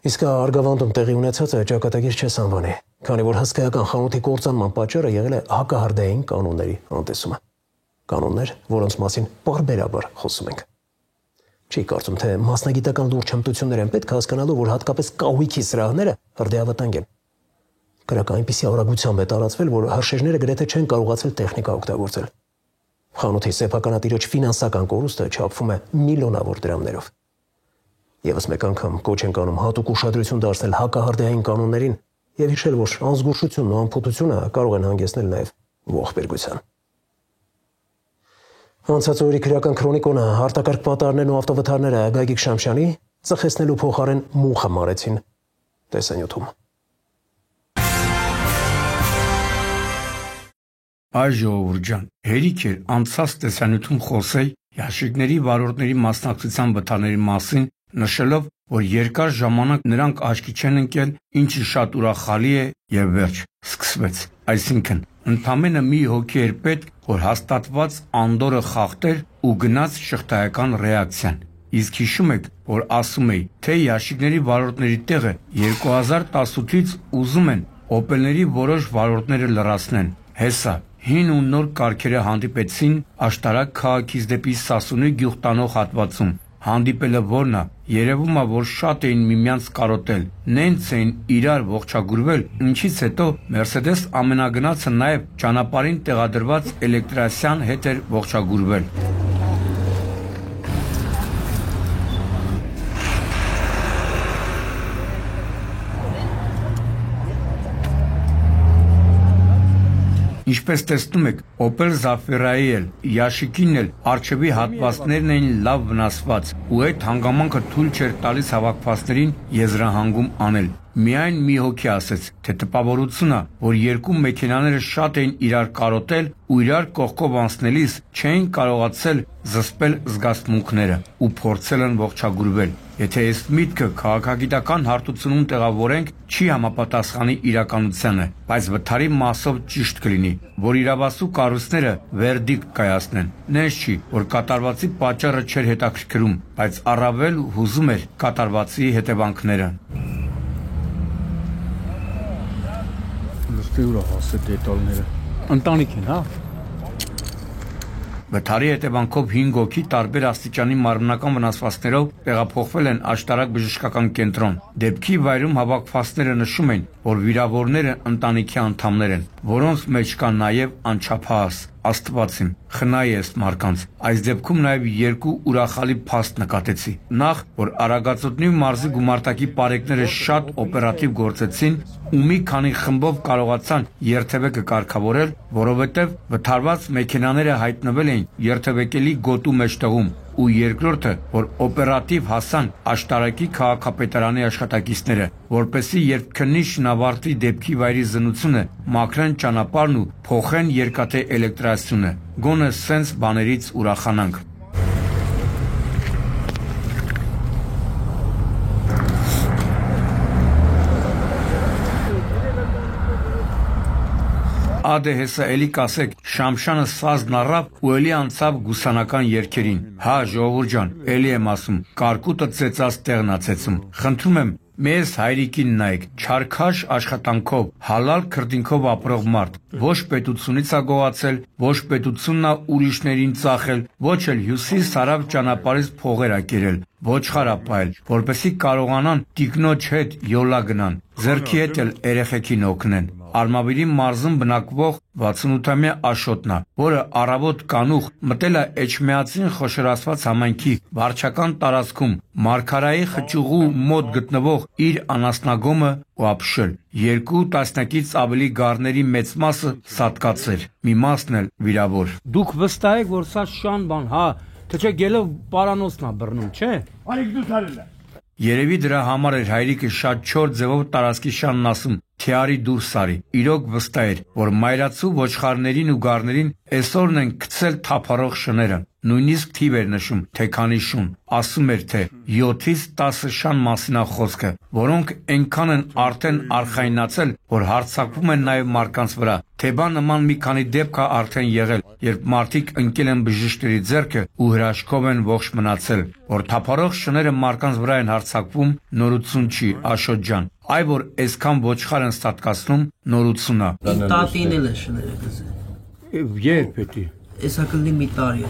Իսկ Արգավանդում տեղի ունեցածը ճակատագիր չես անվանի, քանի որ հսկայական խանութի կործանման պատճառը եղել է հակահարդային կանոնների անտեսումը։ Կանոններ, որոնց մասին պարբերաբար խոսում ենք։ Չի կարծում, թե մասնագիտական լուրջ հմտություններ են պետք հասկանալու, որ հատկապես կահույքի սրահները հրդեհավտանգ են։ Կրակը այնպիսի արագությամբ է տարածվել, որ հրշեջները գրեթե չեն կարողացել տեխնիկա օգտագործել։ Խանութի սեփականատիրոջ ֆինանսական կորուստը չափվում է միլիոնավոր դրամներով։ Եվս մեկ անգամ կոչ ենք անում հատուկ ուշադրություն դարձնել հակահարդեհային կանոններին եւ հիշել, որ անզգուշությունն ու անփոթությունը կարող են հանգեցնել նաեւ ողբերգության։ Անցած օրի քրեական քրոնիկոնը արտակարգ պատահարներն ու ավտովթարները Գագիկ Շամշյանի ծխեցնելու փոխարեն մուխը մարեցին տեսանյութում։ Այ ժողովուրդ ջան, հերիք էր անցած տեսանյութում խոսեի ящիկների վարորդների մասնակցության վթարների մասին, նշելով, որ երկար ժամանակ նրանք աչքի չեն ընկել, ինչը շատ ուրախալի է եւ վերջ, սկսվեց։ Այսինքն, Ընդամենը մի հոգի էր պետք, որ հաստատված անդորը խախտեր ու գնաց շղթայական ռեակցիան։ Իսկ հիշում եք, որ ասում էի, թե ящիկների վարորդների տեղը 2018-ից ուզում են Opel-ների որոշ վարորդները լրացնեն։ Հեսա հին ու նոր կարգերը հանդիպեցին աշտարակ քաղաքից դեպի Սասունի գյուղ տանող հատվածում։ Հանդիպելը որն է, երևում է, որ շատ էին միմյանց կարոտել, նենց էին իրար ողջագուրվել, ինչից հետո Mercedes ամենագնացը նաև ճանապարհին տեղադրված էլեկտրասյան հետ էր ողջագուրվել։ Ինչպես տեսնում եք, Opel Zafira-ի էլ, Yashikin էլ առջևի հատվածներն էին լավ վնասված, ու այդ հանգամանքը թույլ չէր տալիս հավաքվածներին եզրահանգում անել։ Միայն մի հոգի ասեց, թե տպավորությունն է, որ երկու մեքենաները շատ էին իրար կարոտել ու իրար կողքով անցնելիս չէին կարողացել զսպել զգացմունքները ու փորձել են ողջագուրվել։ Եթե այս միտքը քաղաքագիտական հարթությունում տեղավորենք, չի համապատասխանի իրականությանը, բայց վթարի մասով ճիշտ կլինի, որ իրավասու կառույցները վերդիկտ կայացնեն։ Նենց չի, որ կատարվածի պատճառը չէր հետաքրքրում, բայց առավել հուզում էր կատարվածի հետևանքները։ Ուրա հասե դետալները։ Ընտանիք են, հա։ Վթարի հետևանքով 5 հոգի տարբեր աստիճանի մարմնական վնասվածքներով տեղափոխվել են աշտարակ բժշկական կենտրոն։ Դեպքի վայրում հավաքվածները նշում են, որ վիրավորները ընտանիքի անդամներ են, որոնց մեջ կա նաև անչափահաս։ Աստված իմ, խնայի ես մարկանց։ Այս դեպքում նաև երկու ուրախալի փաստ նկատեցի։ Նախ, որ Արագածոտնի մարզի գումարտակի պարեկները շատ օպերատիվ գործեցին ու մի քանի խմբով կարողացան երթևեկը կարգավորել, որովհետև վթարված մեքենաները հայտնվել էին երթևեկելի գոտու մեջտեղում, ու երկրորդը, որ օպերատիվ հասան աշտարակի քաղաքապետարանի աշխատակիցները, որպեսզի երբ քննիչն ավարտի դեպքի վայրի զննությունը, մաքրեն ճանապարհն ու փոխեն երկաթե էլեկտրասյունը։ Գոնե սենց բաներից ուրախանանք։ Ադե հեսա էլի կասեք, Շամշանը սազն առավ ու էլի անցավ գուսանական երգերին։ Հա, ժողովուրդ ջան, էլի եմ ասում, կարկուտը ծեծած տեղն ա ծեծում։ Խնդրում եմ, մեզ հայրիկին նայեք, չարքաշ աշխատանքով, հալալ քրտինքով ապրող մարդ, ոչ պետությունից ա գողացել, ոչ պետությունն ա ուրիշներին ծախել, ոչ էլ հյուսիս-հարավ ճանապարհից փողեր ա կերել, ոչխար ա պահել, որպեսզի կարողանան տիկնոջ հետ յոլա գնան, ձեռքի հետ էլ երեխեքին օգնեն։ Արմավիրի մարզում բնակվող 68-ամյա Աշոտն է, որը առավոտ կանուխ մտել է Էջմիածին խոշորացված համայնքի վարչական տարածքում Մարգարայի խճուղու մոտ գտնվող իր անասնագոմը ու ապշել։ 2 տասնյակից ավելի գառների մեծ մասը սատկացել, մի մասն էլ վիրավոր։ Դուք վստահ եք, որ սա շան բան, հա, թե չէ գելով պարանոցն ա բռնում, չէ։ Արեք դու թարելա։ Երևի դրա համար էր հայրիկը շատ չոր ձևով տարածքի շանն ասում, թիարի դուրս արի։ Իրոք վստահ էր, որ մայրացու ոչխարներին ու գառներին այսօրն են գցել թափառող շները։ Նույնիսկ թիվ էր նշում, թե քանի շուն։ Ասում էր, թե 7-ից 10 շան մասին է խոսքը, որոնք այնքան են արդեն արխայնացել, որ հարձակվում են նաև մարդկանց վրա։ Թեբա նման մի քանի դեպք է արդեն եղել, երբ մարդիկ ընկել են բժիշկների ձեռքը ու հրաշքով են ողջ մնացել։ Որ թափառող շները մարդկանց վրա են հարձակվում, նորություն չի, Աշոտ ջան։ Այ որ այսքան ոչխար են ստատկացնում, նորություն է։ Տատին էլ է շները գզել։ Երբ էդի։ Էսա կլինի մի տարի։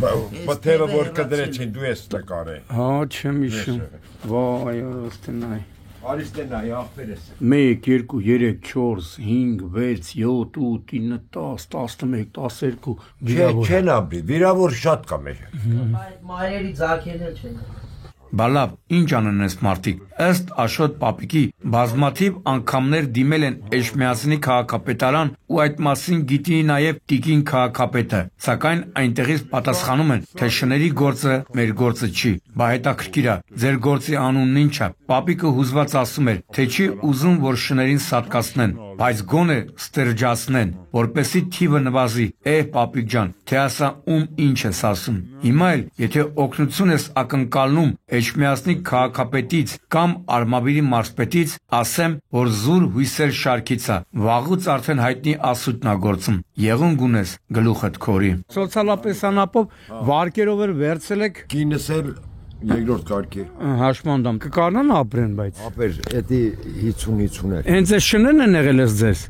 Բաթերը որ կդրեցին դու ես նկարե։ Հա, չեմ հիշում։ Վայ, արստենայ։ Արստենայ, ախպերես։ 1, 2, 3, 4, 5, 6, 7, 8, 9, 10, 11, 12 վիրավոր։ Չեն ապրի, վիրավոր շատ կա մեր։ Մայրերի ձակերն էլ չեն։ Բալավ, ինչ անեն այս մարդիկ։ Ըստ Աշոտ պապիկի բազմաթիվ անգամներ դիմել են Էջմիածնի քաղաքապետարան ու այդ մասին գիտի նաև Տիկին քաղաքապետը, սակայն այնտեղից պատասխանում են, թե շների գործը մեր գործը չի։ Բա հետաքրքիր է, ձեր գործի անունն ինչ է։ Պապիկը հուզված ասում էր, թե չի ուզում, որ շներին սատկացնեն, բայց գոնե ստերջացնեն, որպեսի թիվը նվազի։ Պապիկ ջան, թե ասա ում ինչ ես ասում։ Հիմա էլ, եթե օգնություն ես ակնկալնում Էջմիածնի քաղաքապետից կամ Արմավիրի մարզպետից, ասեմ, որ զուր հույսեր շարքից է, վաղուց արդեն հայտնի ասուտն է գործում։ Եղուն գունես գլուխդ քորի։ Սոցիալապես անապով վարկերով էր վերցել եք։ Կինս էլ երկրորդ կարգի։ Հաշմանդամ կկարնան ապրեն, բայց։ Ապեր, էդի 50-50 է։ Հենց այս շներն են եղել ես ձեզ։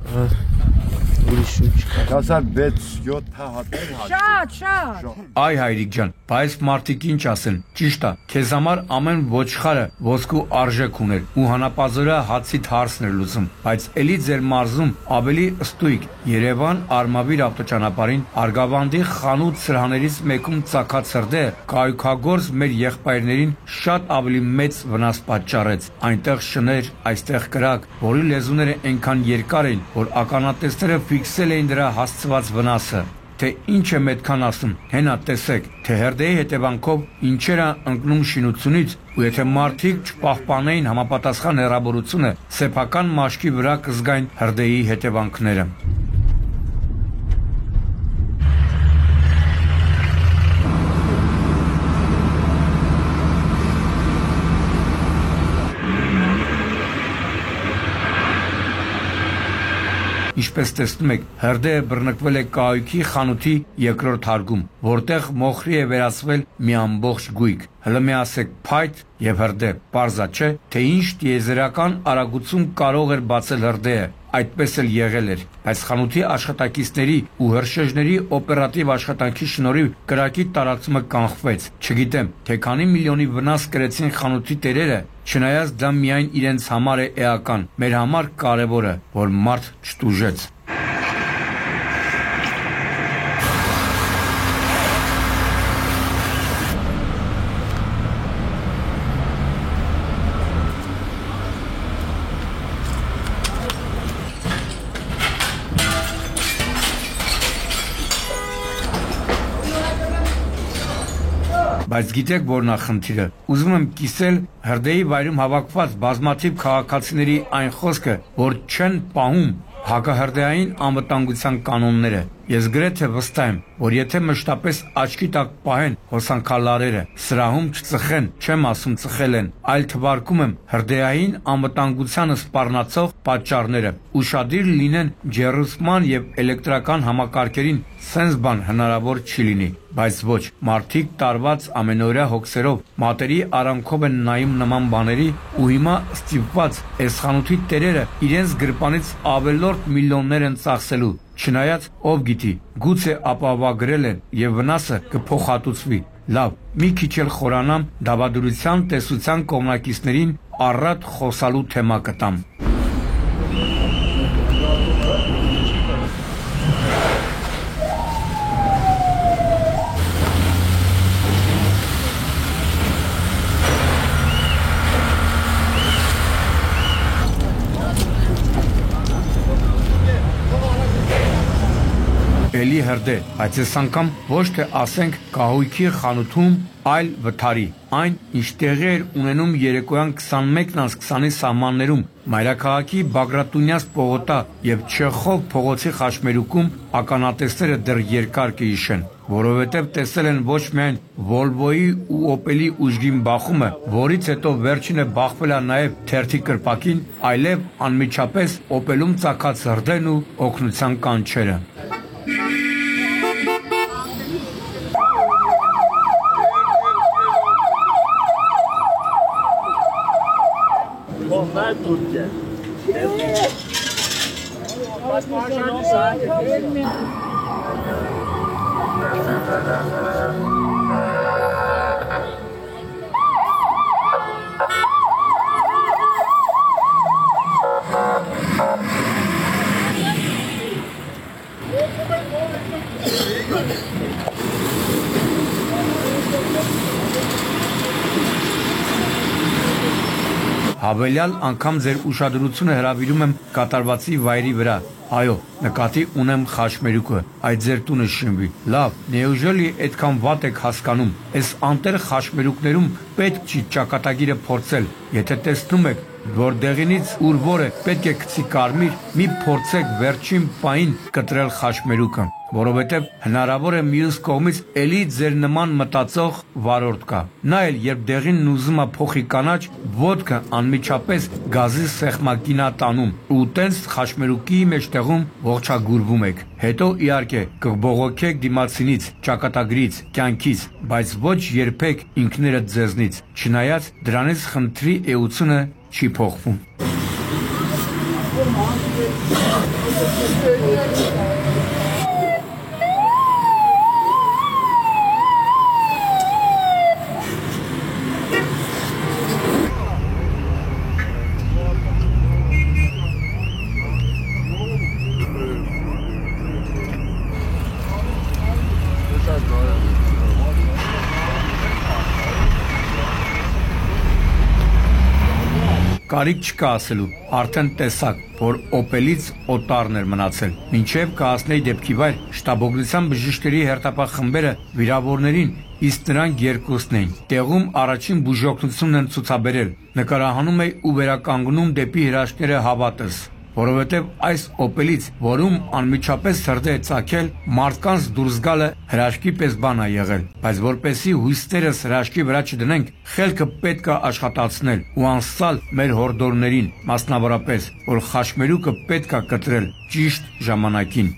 Ուրիշ չկա։ 1607 հատեր հաշ։ Շատ։ Այ հայրիկ ջան, բայց մարդիկ ինչ ասեն։ Ճիշտ է, քեզ համար ամեն ոչխարը ոսկու արժեք ուներ ու հանապազորը հացիդ հարցն էր լուծում, բայց էլի ձեր մարզում ավելի ստույգ Երևան Արմավիր ավտոճանապարհին Արգավանդի խանութ սրահներից մեկում ծակած հրդեհը կայքագործ մեր եղբայրներին շատ ավելի մեծ վնաս պատճառեց։ Այնտեղ շներ, այստեղ կրակ, որի լեզուները այնքան երկար էին, որ ականատեսները ֆիքսել էին դրա հասցված վնասը։ Թե ինչ եմ այդքան ասում, հենա տեսեք, թե հրդեհի հետևանքով ինչեր է ընկնում շինությունից, ու եթե մարդիկ չպահպանեին համապատասխան հեռավորությունը, սեփական մաշկի վրա կզգային հրդեհի հետևանքները։ Ինչպես տեսնում եք, հրդեհը բռնկվել է կահույքի խանութի երկրորդ հարկում, որտեղ մոխրի է վերածվել մի ամբողջ գույք։ Հլը մի ասեք փայտ եւ հրդեհ, պարզա չէ, թե ինչ տիեզերական արագություն կարող էր բացել հրդեհը, այդպես էլ եղել էր, բայց խանութի աշխատակիցների ու հրշեջների օպերատիվ աշխատանքի շնորհիվ կրակի տարածումը կանխվեց։ Չգիտեմ, թե քանի միլիոնի վնաս կրեցին խանութի տերերը, չնայած դա միայն իրենց համար է էական, մեր համար կարևոր է, որ մարդ չտուժեց։ Բայց գիտեք որն է խնդիրը։ Ուզում եմ կիսել հրդեհի վայրում հավաքված բազմաթիվ քաղաքացիների այն խոսքը, որ չեն պահում հակահրդեհային անվտանգության կանոնները։ Ես գրեթե վստահ եմ, որ եթե մշտապես աչքի տակ պահեն հոսանքալարերը, սրահում չծխեն, չեմ ասում ծխել են, այլ թվարկում եմ հրդեհային անվտանգությանը սպառնացող պատճառները, ուշադիր լինեն ջեռուցման եւ էլեկտրական համակարգերին, սենց բան հնարավոր չի լինի, բայց ոչ, մարդիկ տարված ամենօրյա հոգսերով մատերի արանքով են նայում նման բաների ու հիմա ստիպված այս խանութի տերերը իրենց գրպանից ավելորդ միլիոններ են ծախսելու, չնայած ով գիտի, գուցե ապահովագրել են եւ վնասը կփոխհատուցվի։ Լավ, մի քիչ էլ խորանամ դավադրության տեսության կողմնակիցներին առատ խոսալու թեմա կտամ։ Էլի հրդեհ, բայց այս անգամ ոչ թե ասենք կահույքի խանութում, այլ վթարի։ Այն, ինչ տեղի էր ունենում երեկոյան 21-20-ի սահմաններում, մայրաքաղաքի Բագրատունյաց պողոտա եւ Չեխով փողոցի խաչմերուկում ականատեսները դեռ երկար կհիշեն, որովհետեւ տեսել են ոչ միայն Volvo-ի ու Opel-ի ուժգին բախումը, որից հետո վերջինը բախվել է նաեւ թերթի կրպակին, այլև անմիջապես Opel-ում ծակած հրդեհն ու օգնության կանչերը։ Հավելյալ անգամ ձեր ուշադրությունը հրավիրում եմ կատարվածի վայրի վրա։ Այո, նկատի ունեմ խաչմերուկը, այդ ձեր տունը շինվի։ Լավ, նեուժելի այդքան վատ եք հասկանում։ Այս անտեր խաչմերուկներում պետք չի ճակատագիրը փորձել։ Եթե տեսնում եք, որ դեղինից ուր որը պետք է գցի կարմիր, մի փորձեք վերջին պահին կտրել խաշմերուկը, որովհետև հնարավոր է մյուս կողմից էլի ձեր նման մտածող վարորդ կա։ Նա էլ երբ դեղինն ուզում է փոխի կանաչ, ոդկը անմիջապես գազի սեղմակին է տանում ու տենց խաշմերուկի մեջտեղում ողջագուրվում եք։ Հետո իհարկե կբողոքեք դիմացինից, ճակատագրից, կյանքից, բայց ոչ երբեք ինքներդ ձեզնից, չնայած դրանից խնդրի էությունը չի փոխվում։ Կարիք չկա ասելու, արդեն տեսակ, որ Օպելից օտարն էր մնացել։ Մինչև կհասնեի դեպքի վայր, շտաբօգնության բժիշկերի հերթապահ խմբերը վիրավորներին, իսկ նրանք երկուսն էին։ Տեղում առաջին բուժօգնությունն են ցուցաբերել։ Նկարահանում է ու վերականգնում դեպի հրաշքները հավատս, որովհետև այս Օպելից, որում անմիջապես հրդեհ է ծագել, մարդկանց դուրս գալը հրաշքի պես բան է եղել, բայց որպեսի հույսներս հրաշքի վրա չդնենք, խելքը պետք է աշխատացնել ու անսալ մեր հորդորներին, մասնավորապես, որ խաշմերուկը պետք է կտրել ճիշտ ժամանակին։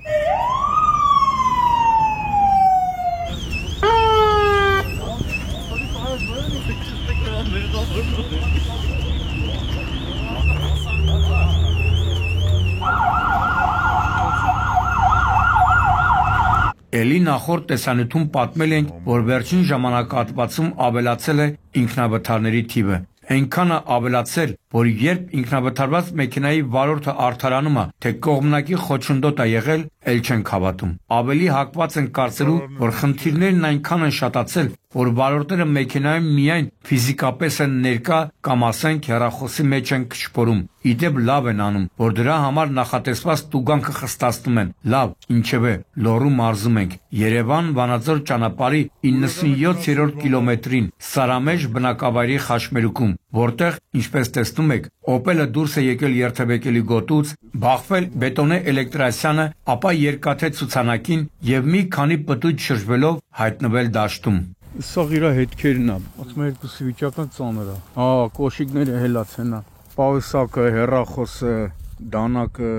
Էլի նախորդ տեսանյութում պատմել ենք, որ վերջին ժամանակահատվածում ավելացել է ինքնավթարների թիվը։ Այնքան է ավելացել, որ երբ ինքնավթարված մեքենայի վարորդը արդարանում է, թե կողմնակի խոչընդոտ է եղել, էլ չենք հավատում։ Ավելի հակված են կարծելու, որ խնդիրներն այնքան են շատացել, որ վարորդները մեքենայում միայն ֆիզիկապես են ներկա կամ ասենք հեռախոսի մեջ են քչփորում։ Իդեպ լավ են անում, որ դրա համար նախատեսված տուգանքը խստացնում են։ Լավ, ինչևէ, Լոռու մարզում ենք։ Երևան-Վանաձոր ճանապարհի 97-րդ կիլոմետրին Սարամեժ բնակավայրի խաշմերուկում, որտեղ, ինչպես տեսնում եք, Օպելը դուրս է եկել երթևեկելի գոտուց, բախվել բետոնե էլեկտրասյանը, ապա երկաթե ցուցանակին եւ մի քանի պտույտ շրջվելով հայտնվել դաշտում։ Սա իր հետքերն է, ասում երկուսի վիճակը ծանր է։ Հա, կոշիկները հելած են։ Պաուսակը, հեռախոսը, դանակը։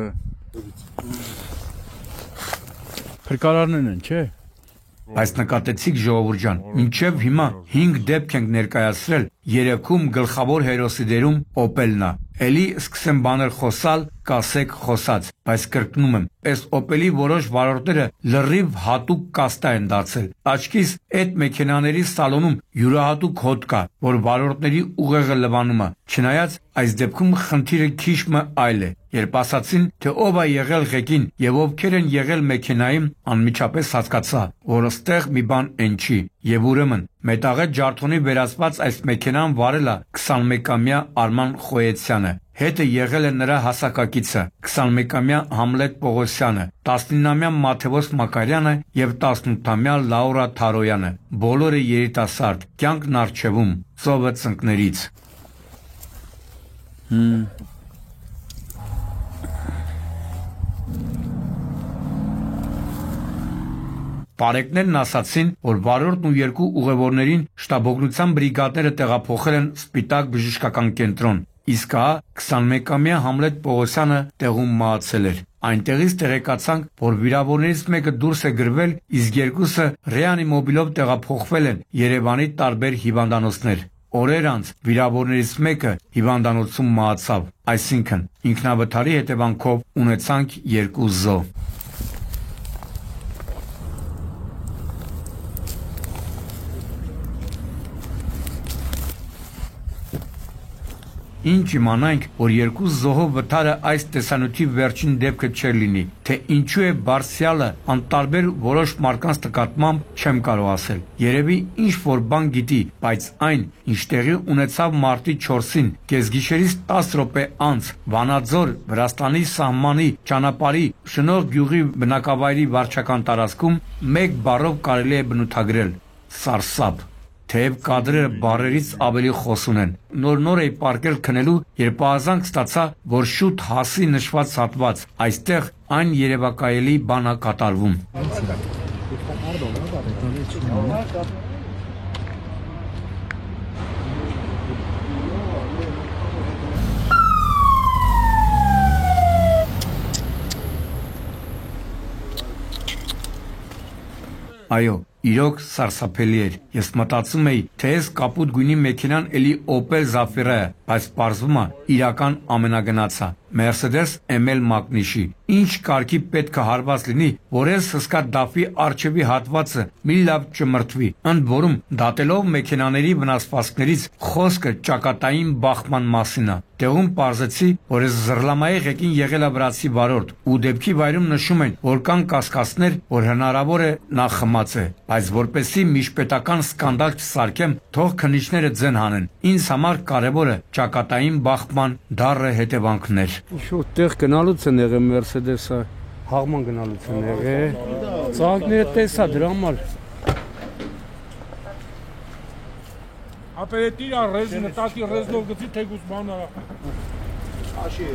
Փրկարարներն են, չէ՞։ Բայց նկատեցիք ժողովուրդ ջան, մինչև հիմա 5 դեպք ենք ներկայացրել, 3-ում գլխավոր հերոսի դերում Օպելն է։ Էլի սկսեմ բաներ խոսալ, կասեք խոսած, բայց կրկնում եմ, այս Օպելի որոշ վարորդները լրիվ հատուկ կաստա են դարձել։ Աչքիս այդ մեքենաների սալոնում յուրահատուկ հոտ կա, որ վարորդների ուղեղը լվանում է։ Չնայած այս դեպքում խնդիրը քիչ մը այլ է։ Երբ ասացին, թե ով է եղել ղեկին եւ ովքեր են եղել մեքենայում, անմիջապես հասկացա, որ ըստեղ մի բան են չի։ Եվ ուրեմն մետաղետ ջարդոնի վերածված այս մեքենան վարել է 21-ամյա Արման Խոյեցյանը։ Հետը եղել է նրա հասակակիցը 21-ամյա Համլետ Պողոսյանը, 19-ամյա Մաթեոս Մակարյանը եւ 18-ամյա Լաուրա Թարոյանը։ Բոլորը երիտասարդ, կյանքն առջևում, ծովը ծնկներից։ Պարեկներն ասացին, որ վարորդն ու երկու ուղևորներին շտաբօգնության բրիգադները տեղափոխել են Սպիտակ բժշկական կենտրոն, իսկ հա 21-ամյա Համլետ Պողոսյանը տեղում մահացել էր։ Այնտեղից տեղեկացանք, որ վիրավորներից մեկը դուրս է գրվել, իսկ երկուսը ռեանիմոբիլով տեղափոխվել են Երևանի տարբեր հիվանդանոցներ։ Օրեր անց վիրավորներից մեկը հիվանդանոցում մահացավ, այսինքն ինքնավթարի հետևանքով ունեցանք 2 զոհ։ Ինչ իմանանք, որ 2 զոհով վթարը այս տեսանյութի վերջին դեպքը չէր լինի, թե ինչու է բարձրյալը անտարբեր որոշ մարդկանց նկատմամբ չեմ կարող ասել։ Երևի ինչ որ բան գիտի, բայց այն, ինչ տեղի ունեցավ մարտի 4-ին, կեսգիշերից 10 րոպե անց Վանաձոր Վրաստանի սահմանի ճանապարհի Շնորհ գյուղի բնակավայրի վարչական տարածքում 1 բառով կարելի է բնութագրել՝ սարսափ։ թեև կադրերը բառերից ավելի խոսուն են։ Նոր էի պարկել քնելու, երբ ազանք ստացա, որ շուտ հասի նշված հատված, այստեղ այն երևակայելի բան է կատարվում։ Այո, իրոք սարսափելի էր։ Ես մտածում էի, թե այս կապույտ գույնի մեքենան էլի Opel Zafira է, բայց պարզվում է իրական ամենագնացա Mercedes ML Magnish-ի։ Ինչ կարգի պետք է հարված լինի, որ այս հսկա դափի արջևի հատվածը մի լավ ճմրթվի։ Ընդ որում, դատելով մեքենաների վնասվածքներից խոսքը ճակատային բախման մասին է։ Տեղում պարզեցի, որ այս զռլամայի ղեկին եղել է վրացի վարորդ, ու դեպքի վայրում նշում են, որ կան կասկածներ, որ հնարավոր է նա խմած է, բայց որպեսզի միջպետական սկանդալ չսարքեմ, թող քննիչները ձեն հանեն։ Ինձ համար կարևորը ճակատային բախման դառը հետևանքներ։ Շուտ տեղ գնալուց են եղել Mercedes-ը, հաղման գնալուց են եղել։ Ծաղիկները տեսա դրա համար։ Ապերետիր ռեզինը, տակի ռեզնով գծի թեգուս բանարա։ Աշի,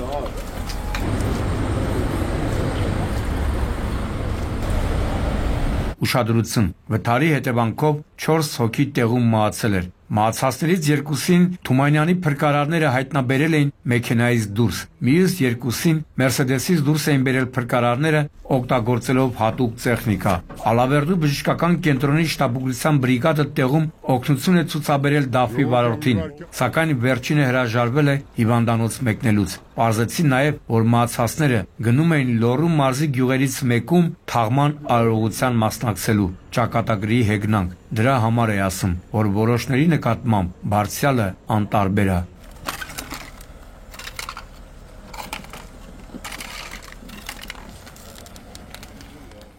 Ուշադրություն, վթարի հետևանքով 4 հոգի տեղում մահացել էր։ Մահացածներից երկուսին Թումանյանի փրկարարները հայտնաբերել էին մեքենայից դուրս, մյուս երկուսին Mercedes-ից դուրս էին բերել փրկարարները օգտագործելով հատուկ տեխնիկա։ Ալավերդու բժշկական կենտրոնի շտաբուգլության բրիգադը տեղում օգնություն է ցուցաբերել դափի վարորդին, սակայն վերջինը հրաժարվել է հիվանդանոց մեկնելուց։ Պարզեցի նաև, որ մահացածները գնում էին Լոռու մարզի գյուղերից մեկում թաղման արարողության մասնակցելու ճակատագրի հեգնանք։ Դրա համար է ասում, որ որոշների նկատմամբ բարձյալը անտարբեր է։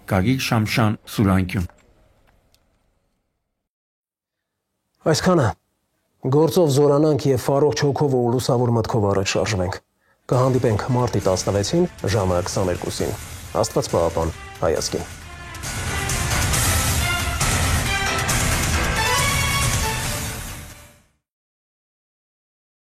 Գագիկ Շամշան, Սուրանկյուն։ Այսքանը գործով զորանանք եւ ֆարող չոքով ու լուսավոր մտքով առաջ շարժվենք։ Կհանդիպենք մարտի 16-ին ժամը 22-ին։ Աստված պահապան, հայացքին։